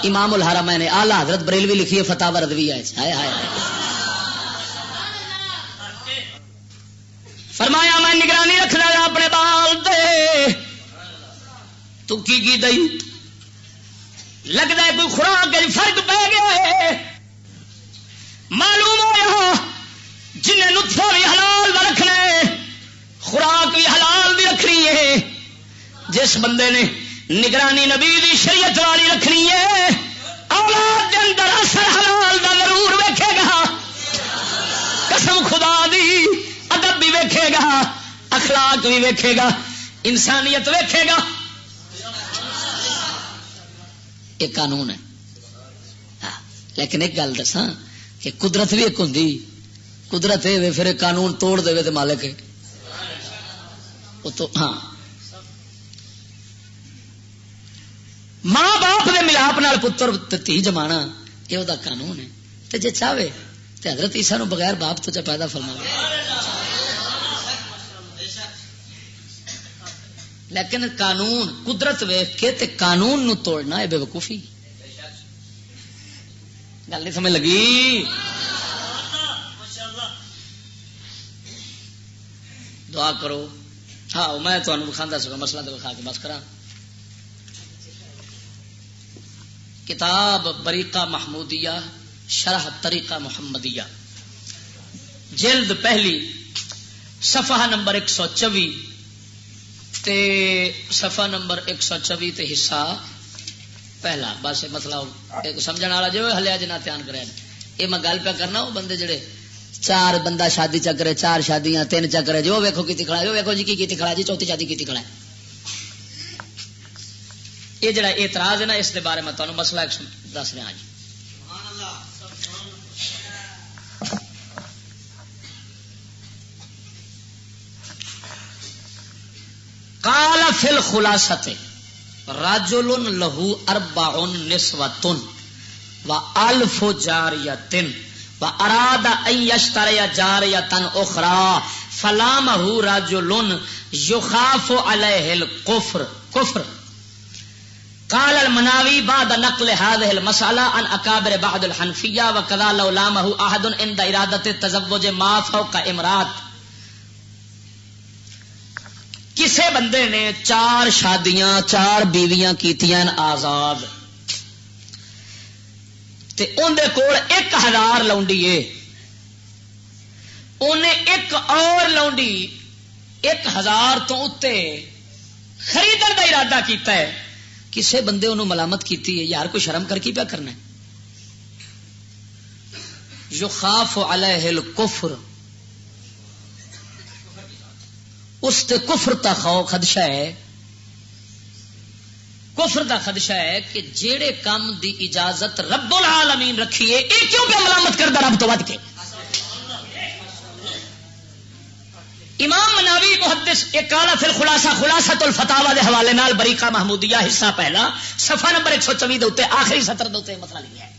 امام الحرمین اعلی حضرت بریلوی لکھی ہے فتاوی رضویہ ہے. ہائے ہائے فرمایا میں نگرانی رکھنا اپنے بال دے تو کی دئی لگتا ہے کوئی خوراک فرق پہ گیا ہے. معلوم ہوا جنہیں نطفہ بھی حلال دا رکھنا ہے خوراک بھی حلال دی رکھنی ہے. جس بندے نے نگرانی نبی دی شریعت والی رکھنی ہے اولاد دے اندر اثر حلال دا ضرور ویکھے گا. قسم خدا دی ادب بھی ویکھے گا اخلاق بھی ویکھے گا انسانیت ویکھے گا. ایک قانون ہے. لیکن ایک گل دساں کہ قدرت بھی ایک ہوندی. قدرت ہے پھر قانون توڑ دے تے مالک ہے وہ تو. ہاں ماں باپ دے ملاپ نال پتر تے جمانا یہ وہ قانون ہے. تے جے چاہے تے حضرت عیسیٰ نو بغیر باپ تو پیدا فرماوے. لیکن قانون قدرت ویکھ کے تے قانون نو توڑنا ہے بے وقوفی. گل نہیں سمجھ لگی. دعا کرو. ہاں میں تمہیں بخاندہ سکا مسئلہ تو بخا کے بس کرا. کتاب بریقہ محمودیہ شرح طریقہ محمدیہ جلد پہلی صفحہ نمبر 124 تے صفحہ نمبر 124 تے حصہ پہلا. بس مسئلہ سمجھنے والا جو ہلیا جنا دھیان کرے. یہ میں گل پہ کرنا وہ بندے جڑے 4 بندہ شادی چکرے 4 شادیاں 3 چکرے جو ویکھو کی کھڑا جو ویکھو جی کی کھڑا جی چوتھی شادی کی کھڑا ہے. یہ جڑا اعتراض ہے نا اس دے بارے میں تمہیں مسئلہ ایک دس رہا جی. قال فی الخلاصۃ رجل له 4 نسوة و1000 جاریۃ واراد ان یشتری جاریۃ اخرى فلامه رجل یخاف علیہ الکفر کفر. قال المناوی بعد نقل هذه المسألة عن اکابر بعض الحنفیہ وكذا لو لامه احد عند ارادۃ التزوج ما فوق امرات. کسے بندے نے 4 شادیاں 4 بیویاں کیتیاں آزاد تے اندے کول 1000 لونڈی ہے انہیں ایک اور لونڈی 1000 تو اتے خریدن کا ارادہ کیتا ہے. کسے بندے انہوں ملامت کیتی ہے یار کوئی شرم کر کے پیا کرنا ہے. یخاف علیہ الکفر اس تے کفر تا خدشہ ہے کفر دا خدشہ ہے کہ جیڑے کام دی اجازت رب العالمین رکھی ہے یہ کیوں پہ ملامت کردا رب تو ود کے. امام مناوی محدث اقالہ فی الخلاصہ خلاصۃ الفتاوی دے حوالے نال بریقہ محمودیہ حصہ پہلا صفحہ نمبر 124 دے اوتے آخری سطر دے اوتے مسئلہ لکھا ہے.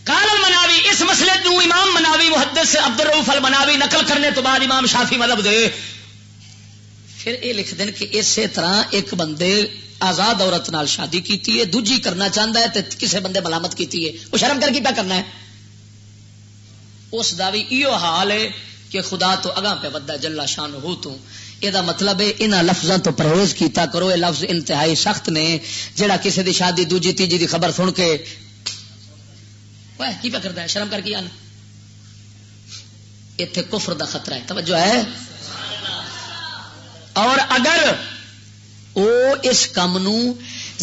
قال المناوی اس مسئلے نو امام مناوی محدث عبد الرؤوف المناوی نقل کرنے تو بعد امام شافعی مذہب دے پھر یہ لکھ دین کہ اسی طرح ایک بندے آزاد عورت نال شادی کیتی ہے دوجی کرنا چاہتا ہے تے کسے بندے ملامت کیتی ہے وہ شرم کر کے کیا کرنا ہے. اس دا بھی ایو حال ہے کہ خدا تو اگاں پہ ودا جل شانہ تو یہ مطلب ہے انہاں لفظاں تو پرہیز کیتا کرو. یہ لفظ انتہائی سخت نے جڑا کسی دی شادی دوجی تیجی دی خبر سن کے کی پہ کرتا ہے شرم کر کے آنا اتنے کفر دا خطرہ ہے. توجہ ہے. اور اگر وہ اس کام نو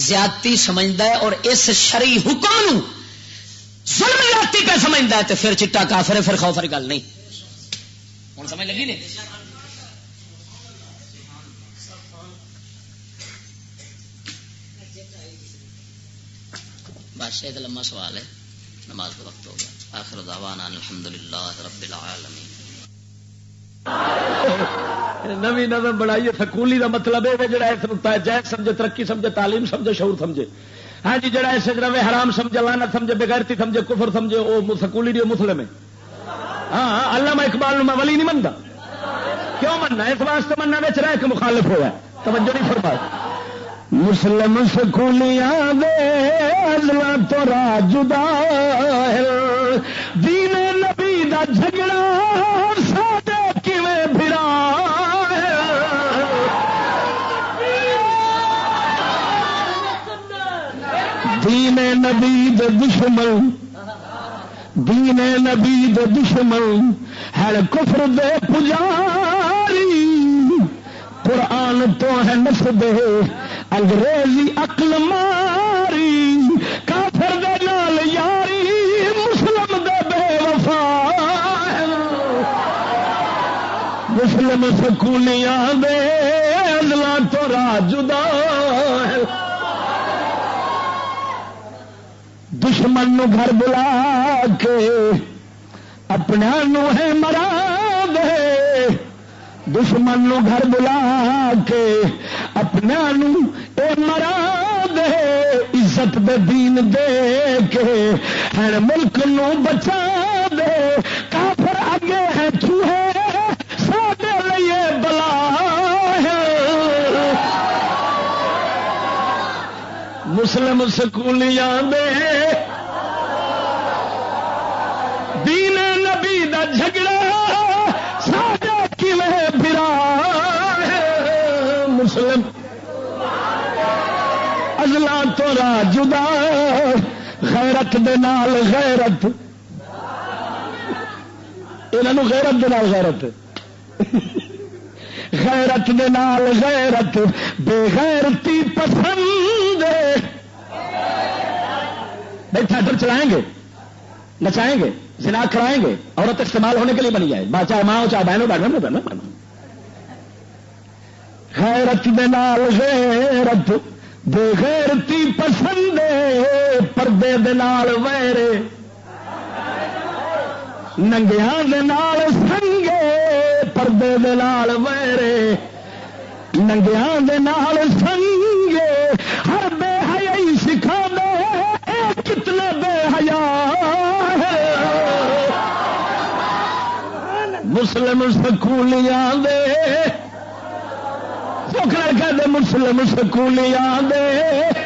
زیادتی سمجھتا ہے اور اس شرعی حکم نو ظلم زیادتی پہ سمجھتا ہے تو پھر چٹا کافر ہے. پھر خوف والی گل نہیں. ہوں سمجھ لگی نہیں. بس یہ لمبا سوال ہے. نماز کا وقت ہو گیا. آخر دعوانا الحمدللہ رب العالمین. نوی نظم بنائی ہے سکولی دا مطلب ہے جڑا اس ہوتا ہے جائز سمجھے ترقی سمجھے تعلیم سمجھے شعور سمجھے. ہاں جی جڑا ایسے روے حرام سمجھے لعنت سمجھے بغیرتی سمجھے کفر سمجھے وہ سکولی نہیں مسلم ہے. ہاں علامہ اقبال نو میں ولی نہیں منتا. کیوں مننا؟ اس واسطے مننا وچ رہ کے مخالف ہوا ہے. توجہ نہیں فرمائی. مسلم سکولیاں دے ازلا تو راہ جدا ہے دین نبی دا جھگڑا ساڈے کیویں بھرا ہے. دین نبی دے دشمن دین نبی دے دشمن ہے کفر دے پجاری قرآن تو ہے نسبے انگریزی عقل ماری کافر دے نال یاری مسلم دے بے وفا. مسلم سکولیاں دے ازلا تو راہ جدا ہے. دشمن نو گھر بلا کے اپنے نو ہے مرا دے. دشمن نو گھر بلا کے اپنے نو اے مرا دے. عزت دے دین دے کے ہر ملک نو بچا دے. کافر آگے ہے چوہے ساڈے لیے بلا ہے. مسلم سکولیاں دے دین نبی دا جھگڑا ساڈا کیویں بھرا ہے. مسلم ازلا تو راہ جدا غیرت دے نال غیرت انہاں غیرت دے نال غیرت غیرت دے نال غیرت بے غیرتی پسند. بھائی تھیٹر چلائیں گے نچائیں گے زنا کرائیں گے عورت استعمال ہونے کے لیے بنی جائے چاہے ماں ہو چاہے بہنوں بہنوں بہنوں غیرت دے نال غیرت بے غیرتی پسند پردے دے نال ویرے ننگیاں دے نال سنگے پردے دے نال ویرے ننگیاں دے نال سنگے ہر بے حیائی سکھا دے کتنا بے حیا مسلم سکولیاں دے سکھڑ کے دے مسلم سکولیاں دے